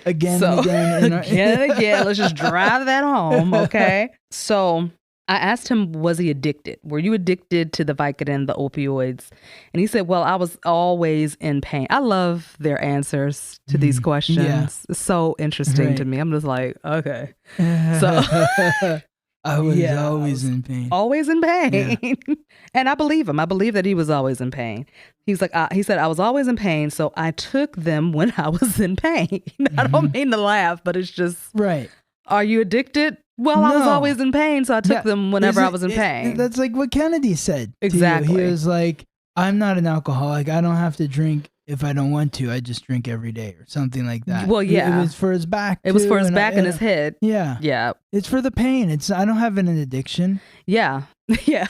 Again and again. Again and again. Let's just drive that home, okay? So I asked him, was he addicted? Were you addicted to the Vicodin, the opioids? And he said, well, I was always in pain. I love their answers to these questions. Yeah. It's so interesting to me. I'm just like, okay. So I was always in pain. Always in pain. Yeah. And I believe him. I believe that he was always in pain. He's like, he said, I was always in pain, so I took them when I was in pain. I don't mean to laugh, but it's just, right. Are you addicted? Well, no. I was always in pain, so I took them whenever I was in pain. That's like what Kennedy said. Exactly. He was like, I'm not an alcoholic. I don't have to drink if I don't want to. I just drink every day or something like that. Well, yeah. It was for his back. It was for his back and his head. Yeah. Yeah. It's for the pain. I don't have an addiction. Yeah. Yeah.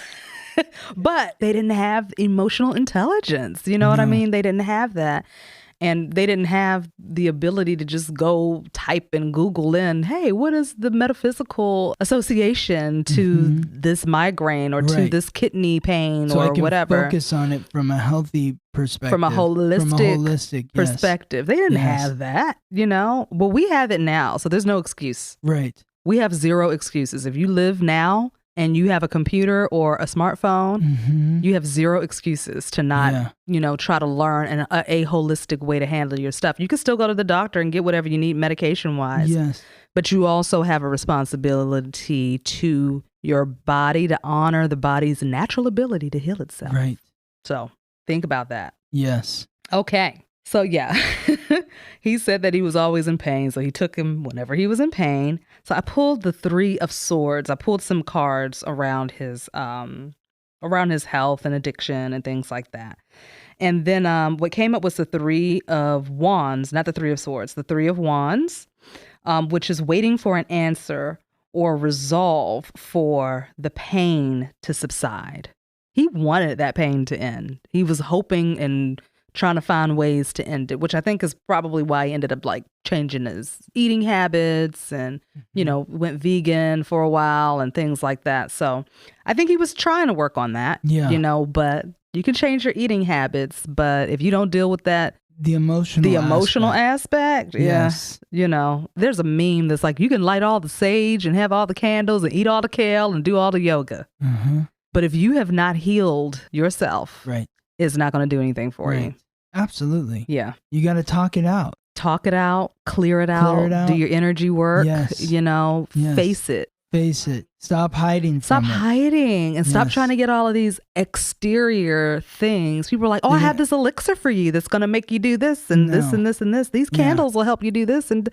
But they didn't have emotional intelligence. You know what I mean? They didn't have that. And they didn't have the ability to just go type and Google in, hey, what is the metaphysical association to this migraine or to this kidney pain so or I can whatever? Focus on it from a healthy perspective. From a holistic perspective. They didn't have that, you know? Well, we have it now, so there's no excuse. Right. We have zero excuses. If you live now and you have a computer or a smartphone, you have zero excuses to not, try to learn a holistic way to handle your stuff. You can still go to the doctor and get whatever you need medication-wise. Yes. But you also have a responsibility to your body to honor the body's natural ability to heal itself. Right. So think about that. Yes. Okay. So yeah, he said that he was always in pain. So he took him whenever he was in pain. So I pulled the 3 of Swords. I pulled some cards around his health and addiction and things like that. And then what came up was the 3 of Wands, not the 3 of Swords, the 3 of Wands, which is waiting for an answer or resolve for the pain to subside. He wanted that pain to end. He was hoping and trying to find ways to end it, which I think is probably why he ended up like changing his eating habits and, went vegan for a while and things like that. So I think he was trying to work on that, but you can change your eating habits. But if you don't deal with that, the emotional aspect, yes. There's a meme that's like, you can light all the sage and have all the candles and eat all the kale and do all the yoga. But if you have not healed yourself, right, it's not going to do anything for you. Absolutely. Yeah. You got to talk it out. Talk it out, clear it out, do your energy work, yes. face it. Face it. Stop hiding from it. Stop hiding and stop Yes. trying to get all of these exterior things. People are like, oh, I have this elixir for you that's going to make you do this and this and this and this. These candles will help you do this. And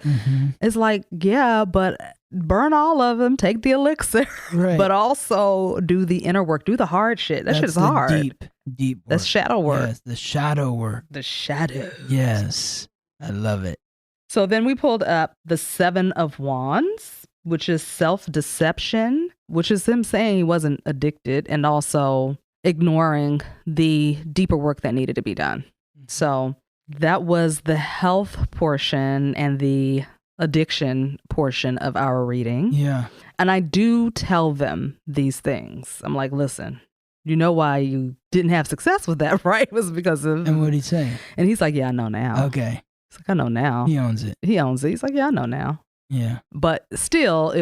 it's like, yeah, but burn all of them. Take the elixir. Right. But also do the inner work. Do the hard shit. That shit is hard. Deep work. That's shadow work. Yes, the shadow work. The shadow. Yes. I love it. So then we pulled up the 7 of Wands, which is self-deception, which is him saying he wasn't addicted and also ignoring the deeper work that needed to be done. So that was the health portion and the addiction portion of our reading. Yeah. And I do tell them these things. I'm like, listen, you know why you didn't have success with that, right? It was because of... And what'd he say? And he's like, yeah, I know now. Okay. He's like, I know now. He owns it. He owns it. He's like, yeah, I know now. Yeah. But still,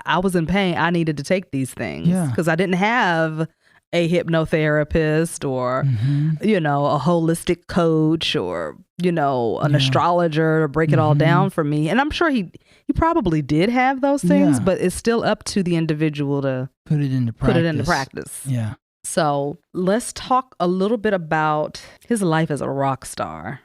I was in pain. I needed to take these things because I didn't have a hypnotherapist or, a holistic coach or, an astrologer to break it all down for me. And I'm sure he probably did have those things, but it's still up to the individual to put it into practice. Yeah. So let's talk a little bit about his life as a rock star.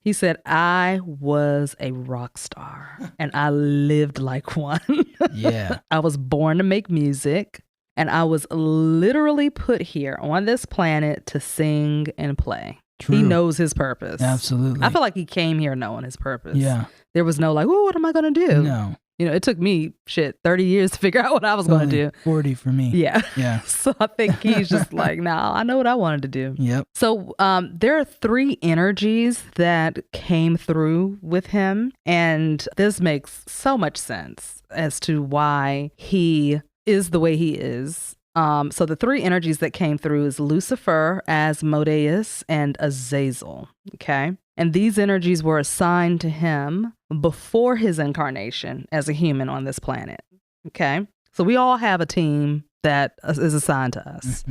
He said, I was a rock star and I lived like one. Yeah. I was born to make music and I was literally put here on this planet to sing and play. True. He knows his purpose. Absolutely. I feel like he came here knowing his purpose. Yeah. There was no like, oh, what am I going to do? No. It took me 30 years to figure out what I was going to do. 40 for me. Yeah. Yeah. So I think he's just like, nah, I know what I wanted to do. Yep. So there are 3 energies that came through with him. And this makes so much sense as to why he is the way he is. So the 3 energies that came through is Lucifer, Asmodeus, and Azazel. Okay. And these energies were assigned to him before his incarnation as a human on this planet. Okay. So we all have a team that is assigned to us.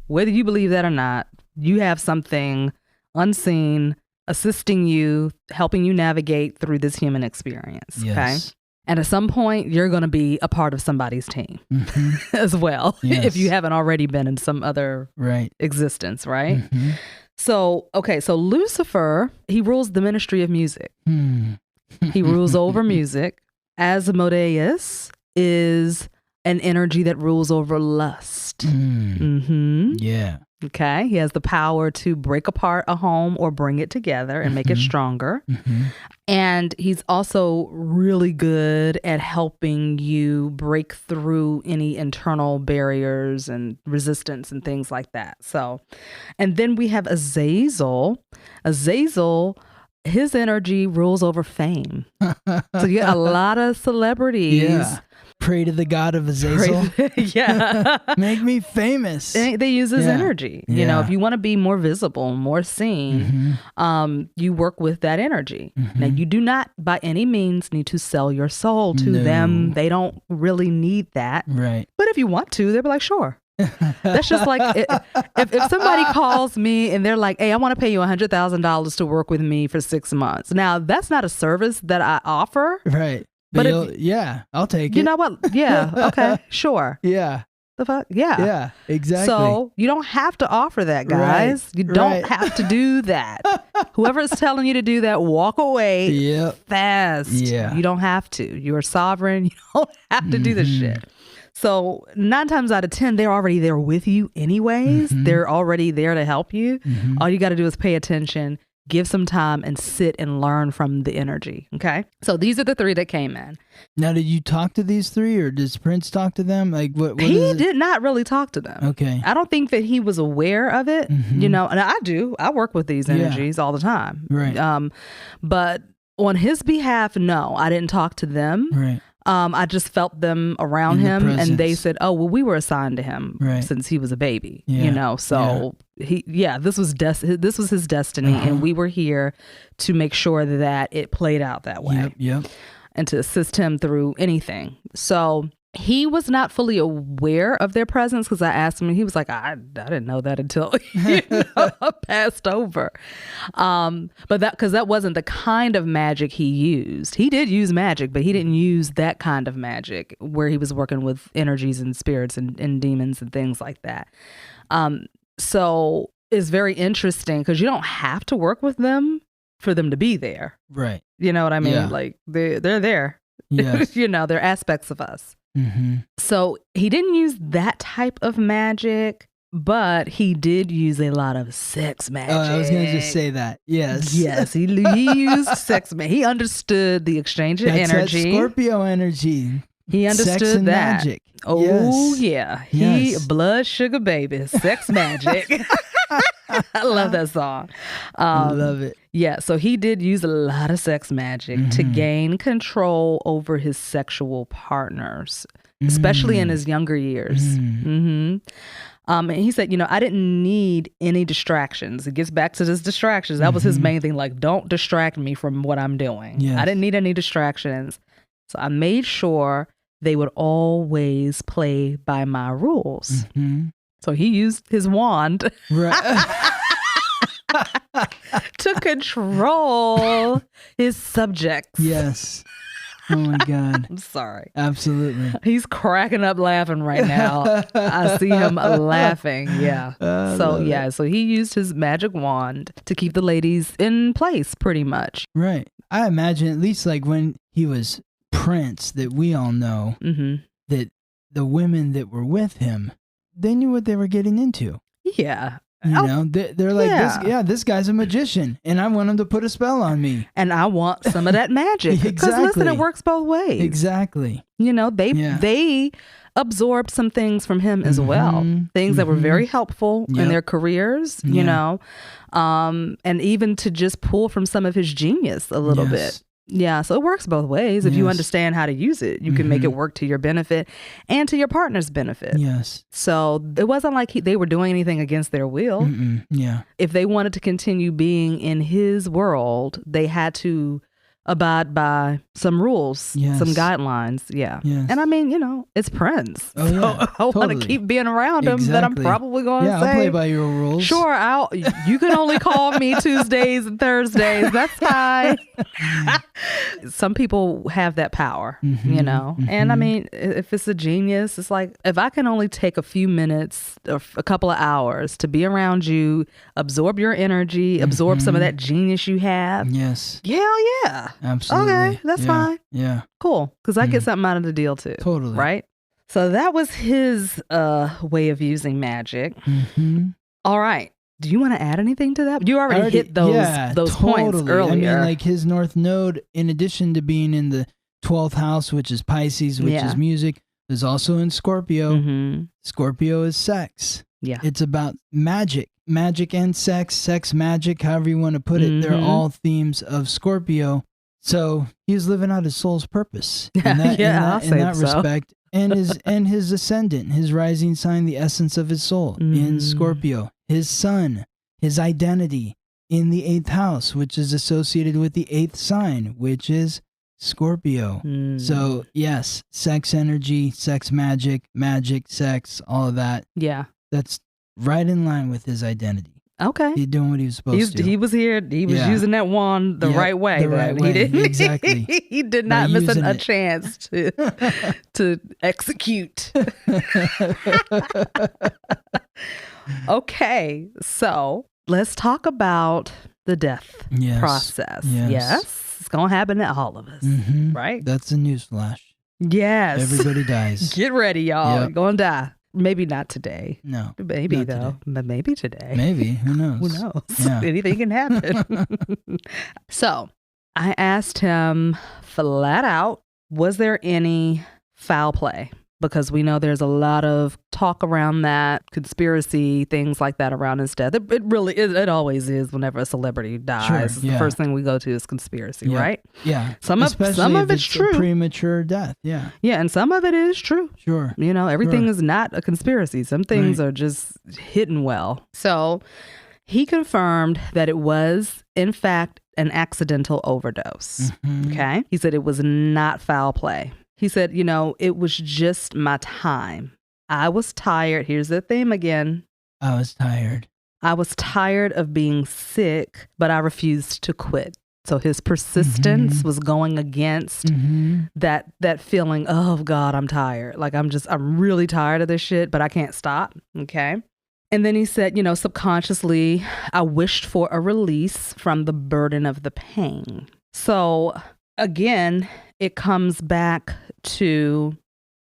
Whether you believe that or not, you have something unseen assisting you, helping you navigate through this human experience. Yes. Okay. And at some point, you're going to be a part of somebody's team as well, if you haven't already been in some other existence, right? So Lucifer, he rules the ministry of music. He rules over music. Asmodeus is an energy that rules over lust. Yeah. Okay. He has the power to break apart a home or bring it together and make it stronger. And he's also really good at helping you break through any internal barriers and resistance and things like that. So, and then we have Azazel. Azazel, his energy rules over fame. So you got a lot of celebrities. Yeah. Pray to the god of Azazel. Yeah. Make me famous. And they use his energy. If you want to be more visible, more seen, you work with that energy. Now, you do not by any means need to sell your soul to them. They don't really need that. Right. But if you want to, they'll be like, sure. That's just like if somebody calls me and they're like, hey, I want to pay you $100,000 to work with me for 6 months. Now, that's not a service that I offer. Right. But I'll take it. You know what? Yeah. Okay. Sure. Yeah. The fuck? Yeah. Yeah, exactly. So you don't have to offer that, guys. You don't have to do that. Whoever is telling you to do that, walk away fast. Yeah. You don't have to. You're sovereign. You don't have to do this shit. So 9 times out of 10, they're already there with you anyways. They're already there to help you. All you got to do is pay attention, give some time, and sit and learn from the energy. Okay. So these are the 3 that came in. Now, did you talk to these 3 or does Prince talk to them? Like what he did not really talk to them. Okay. I don't think that he was aware of it, and I do. I work with these energies all the time. Right. But on his behalf, no, I didn't talk to them. Right. I just felt them around him, and they said, "Oh, well, we were assigned to him since he was a baby, So this was his destiny, and we were here to make sure that it played out that way, Yep. and to assist him through anything. So He was not fully aware of their presence because I asked him and he was like, I didn't know that until I passed over. But that wasn't the kind of magic he used. He did use magic, but he didn't use that kind of magic where he was working with energies and spirits and demons and things like that. So it's very interesting because you don't have to work with them for them to be there. Right. You know what I mean? Yeah. Like they're there. Yes. They're aspects of us. Mm-hmm. So he didn't use that type of magic, but he did use a lot of sex magic. Oh, I was going to just say that. Yes. Yes, he used sex magic. He understood the exchange of energy. That Scorpio energy. He understood sex and that. Magic. Oh, yes. yeah. Yes. Blood sugar baby, sex magic. I love that song. I love it. Yeah, so he did use a lot of sex magic to gain control over his sexual partners, especially in his younger years. And he said, I didn't need any distractions. It gets back to this distractions. That was his main thing. Like, don't distract me from what I'm doing. Yes. I didn't need any distractions. So I made sure they would always play by my rules. So he used his wand to control his subjects. Yes. Oh my God. I'm sorry. Absolutely. He's cracking up laughing right now. I see him laughing. Yeah. So he used his magic wand to keep the ladies in place pretty much. Right. I imagine at least like when he was Prince that we all know, that the women that were with him, they knew what they were getting into. Yeah. They're like, this guy's a magician and I want him to put a spell on me. And I want some of that magic. Because listen, it works both ways. Exactly. They absorbed some things from him as well. Things that were very helpful in their careers, you know, and even to just pull from some of his genius a little bit. Yeah, so it works both ways. If you understand how to use it, you can make it work to your benefit and to your partner's benefit. Yes. So it wasn't like they were doing anything against their will. Yeah. If they wanted to continue being in his world, they had to abide by some rules, some guidelines. Yeah. Yes. And I mean, it's Prince. Oh, yeah. So I want to keep being around him, but I'm probably going to say, I'll play by your rules. Sure, you can only call me Tuesdays and Thursdays. That's fine. Some people have that power, and I mean, if it's a genius, it's like, if I can only take a few minutes or a couple of hours to be around you, absorb your energy, absorb some of that genius you have. Yes. Hell yeah. Absolutely. Okay, that's fine. Yeah. Cool. Because I get something out of the deal too. Totally. Right? So that was his way of using magic. All right. Do you want to add anything to that? You already hit those points earlier. I mean, like his North Node, in addition to being in the 12th house, which is Pisces, which is music, is also in Scorpio. Scorpio is sex. Yeah. It's about magic. Magic and sex, magic, however you want to put it. They're all themes of Scorpio. So he's living out his soul's purpose in that respect. And his ascendant, his rising sign, the essence of his soul in Scorpio. His sun, his identity in the 8th house, which is associated with the 8th sign, which is Scorpio. So yes, sex energy, sex magic, sex, all of that. Yeah. That's right in line with his identity. Okay. He's doing what he was supposed to. He was here. He was using that wand the right way. The right way. He didn't, exactly. He did not miss a chance to execute. Okay. So let's talk about the death process. Yes. It's going to happen to all of us. Right? That's a newsflash. Yes. Everybody dies. Get ready, y'all. You're going to die. Maybe not today. No. Maybe though. Today. But maybe today. Maybe. Who knows? Who knows? Yeah. Anything can happen. So I asked him flat out, was there any foul play? Because we know there's a lot of talk around that, conspiracy, things like that around his death. It really is. It always is whenever a celebrity dies. The first thing we go to is conspiracy, right? Yeah. Some of it's true. A premature death. Yeah. Yeah, and some of it is true. Sure. Everything is not a conspiracy. Some things are just hidden well. So he confirmed that it was, in fact, an accidental overdose. Okay. He said it was not foul play. He said, it was just my time. I was tired. Here's the theme again. I was tired. I was tired of being sick, but I refused to quit. So his persistence was going against that feeling, oh God, I'm tired. Like I'm really tired of this shit, but I can't stop. Okay. And then he said, subconsciously, I wished for a release from the burden of the pain. So again, it comes back to,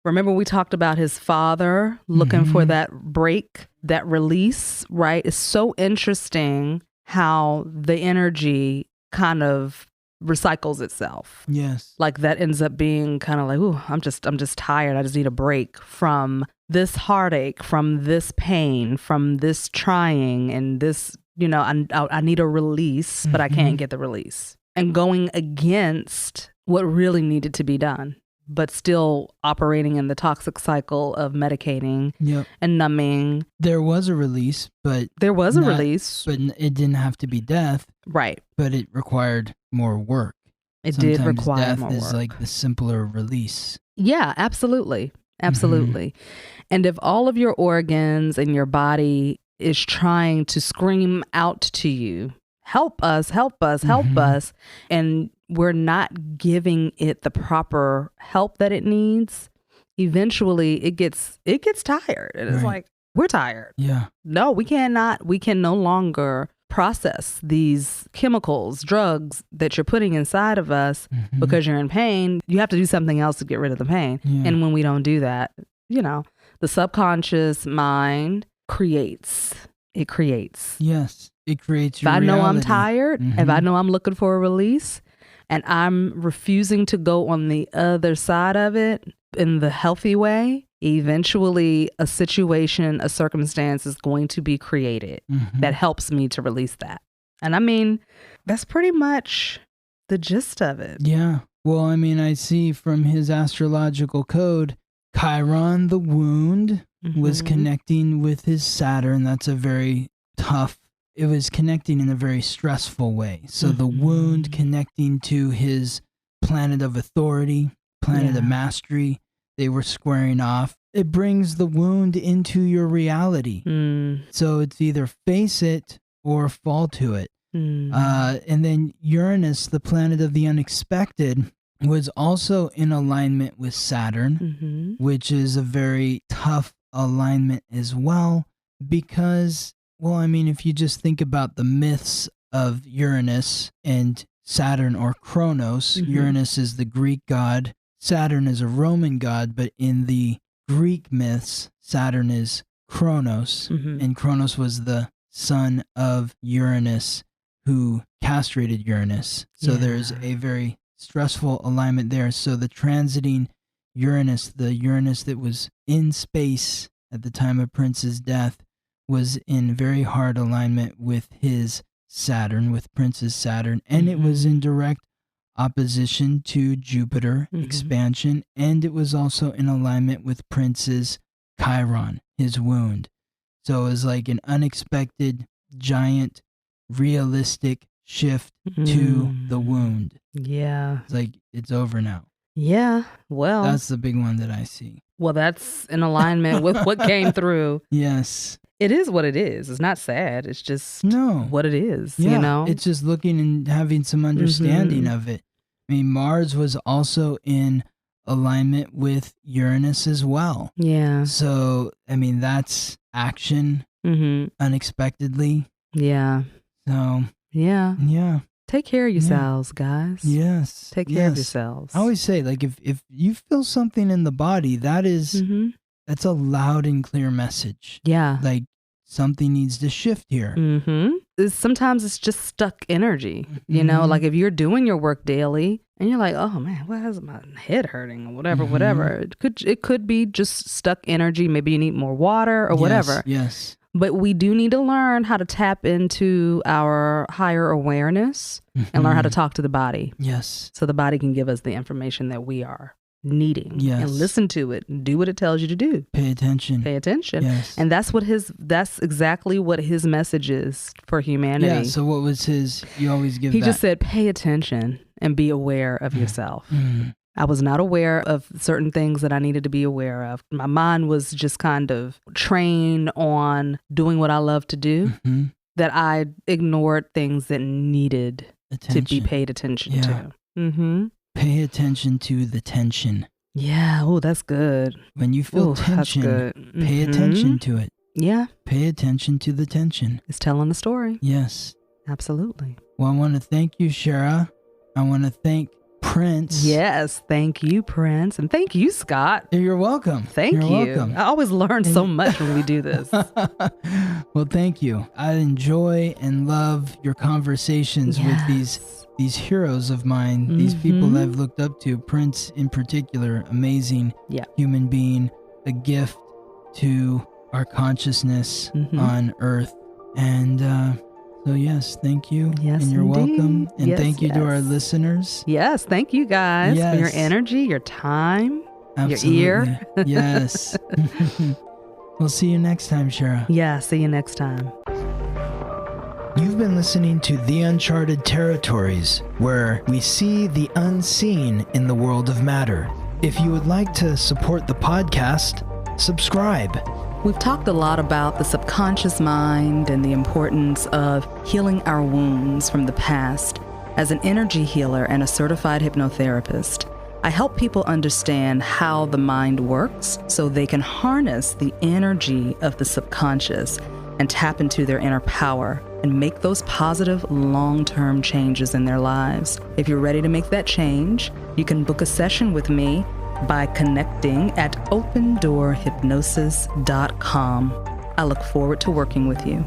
remember we talked about his father looking for that break, that release, right? It's so interesting how the energy kind of recycles itself. Yes. Like that ends up being kind of like, ooh, I'm just tired. I just need a break from this heartache, from this pain, from this trying and this, I need a release, but I can't get the release. And going against what really needed to be done, but still operating in the toxic cycle of medicating and numbing. There was a release, but it didn't have to be death. Right. But it required more work. It did require more work. Death is like the simpler release. Yeah, absolutely. Absolutely. And if all of your organs and your body is trying to scream out to you, help us, help us, help us, and we're not giving it the proper help that it needs, eventually it gets tired. And it's like, we're tired. Yeah. No, we can no longer process these chemicals, drugs that you're putting inside of us because you're in pain. You have to do something else to get rid of the pain. Yeah. And when we don't do that, the subconscious mind creates. It creates. Yes. It creates your reality. If I know I'm tired, if I know I'm looking for a release, and I'm refusing to go on the other side of it in the healthy way, eventually a situation, a circumstance is going to be created that helps me to release that. And I mean, that's pretty much the gist of it. Yeah. Well, I mean, I see from his astrological code, Chiron, the wound, was connecting with his Saturn. That's a very tough. It was connecting in a very stressful way. So the wound connecting to his planet of authority, planet of mastery, they were squaring off. It brings the wound into your reality. So it's either face it or fall to it. And then Uranus, the planet of the unexpected, was also in alignment with Saturn, which is a very tough alignment as well because... Well, I mean, if you just think about the myths of Uranus and Saturn or Kronos, Uranus is the Greek god, Saturn is a Roman god, but in the Greek myths, Saturn is Kronos, and Kronos was the son of Uranus who castrated Uranus. So there's a very stressful alignment there. So the transiting Uranus, the Uranus that was in space at the time of Prince's death, was in very hard alignment with his Saturn, with Prince's Saturn, and it was in direct opposition to Jupiter expansion, and it was also in alignment with Prince's Chiron, his wound. So it was like an unexpected, giant, realistic shift to the wound. Yeah. It's like, it's over now. Yeah, well. That's the big one that I see. Well, that's in alignment with what came through. Yes. It is what it is. It's not sad. It's just what it is, It's just looking and having some understanding of it. I mean, Mars was also in alignment with Uranus as well. Yeah. So, I mean, that's action unexpectedly. Yeah. So. Yeah. Yeah. Take care of yourselves, guys. Yes. Take care of yourselves. I always say, like, if you feel something in the body, that is... That's a loud and clear message. Yeah. Like, something needs to shift here. Sometimes it's just stuck energy. Like if you're doing your work daily and you're like, oh man, why is my head hurting or whatever. It could be just stuck energy. Maybe you need more water or whatever. Yes. But we do need to learn how to tap into our higher awareness and learn how to talk to the body. Yes. So the body can give us the information that we are needing. Yes. And listen to it and do what it tells you to do. Pay attention. Yes. And that's exactly what his message is for humanity. Yeah. So what was his, you always give He just said, pay attention and be aware of yourself. I was not aware of certain things that I needed to be aware of. My mind was just kind of trained on doing what I love to do, that I ignored things that needed to be paid attention to. Pay attention to the tension. Yeah. Oh, that's good. When you feel tension, pay attention to it. Yeah. Pay attention to the tension. It's telling a story. Yes. Absolutely. Well, I want to thank you, Shara. I want to thank Prince. Yes. Thank you, Prince. And thank you, Scott. You're welcome. Thank you. Welcome. I always learn so much when we do this. Well, thank you. I enjoy and love your conversations with these heroes of mine, these people I've looked up to. Prince in particular, amazing human being, a gift to our consciousness on Earth. And so yes, thank you. Yes, and you're indeed. Welcome. And thank you to our listeners. Yes, thank you guys for your energy, your time, your ear. Yes. We'll see you next time, Shara. Yeah, see you next time. You've been listening to The Uncharted Territories, where we see the unseen in the world of matter. If you would like to support the podcast, subscribe. We've talked a lot about the subconscious mind and the importance of healing our wounds from the past. As an energy healer and a certified hypnotherapist, I help people understand how the mind works so they can harness the energy of the subconscious and tap into their inner power and make those positive long-term changes in their lives. If you're ready to make that change, you can book a session with me by connecting at opendoorhypnosis.com. I look forward to working with you.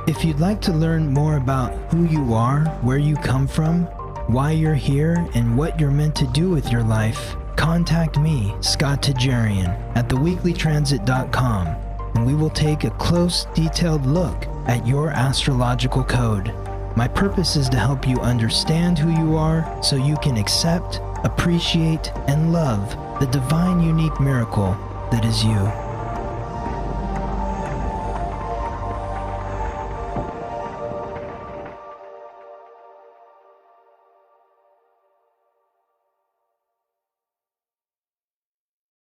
If you'd like to learn more about who you are, where you come from, why you're here, and what you're meant to do with your life, contact me, Scott Tejerian, at theweeklytransit.com, and we will take a close, detailed look at your astrological code. My purpose is to help you understand who you are so you can accept, appreciate, and love the divine, unique miracle that is you.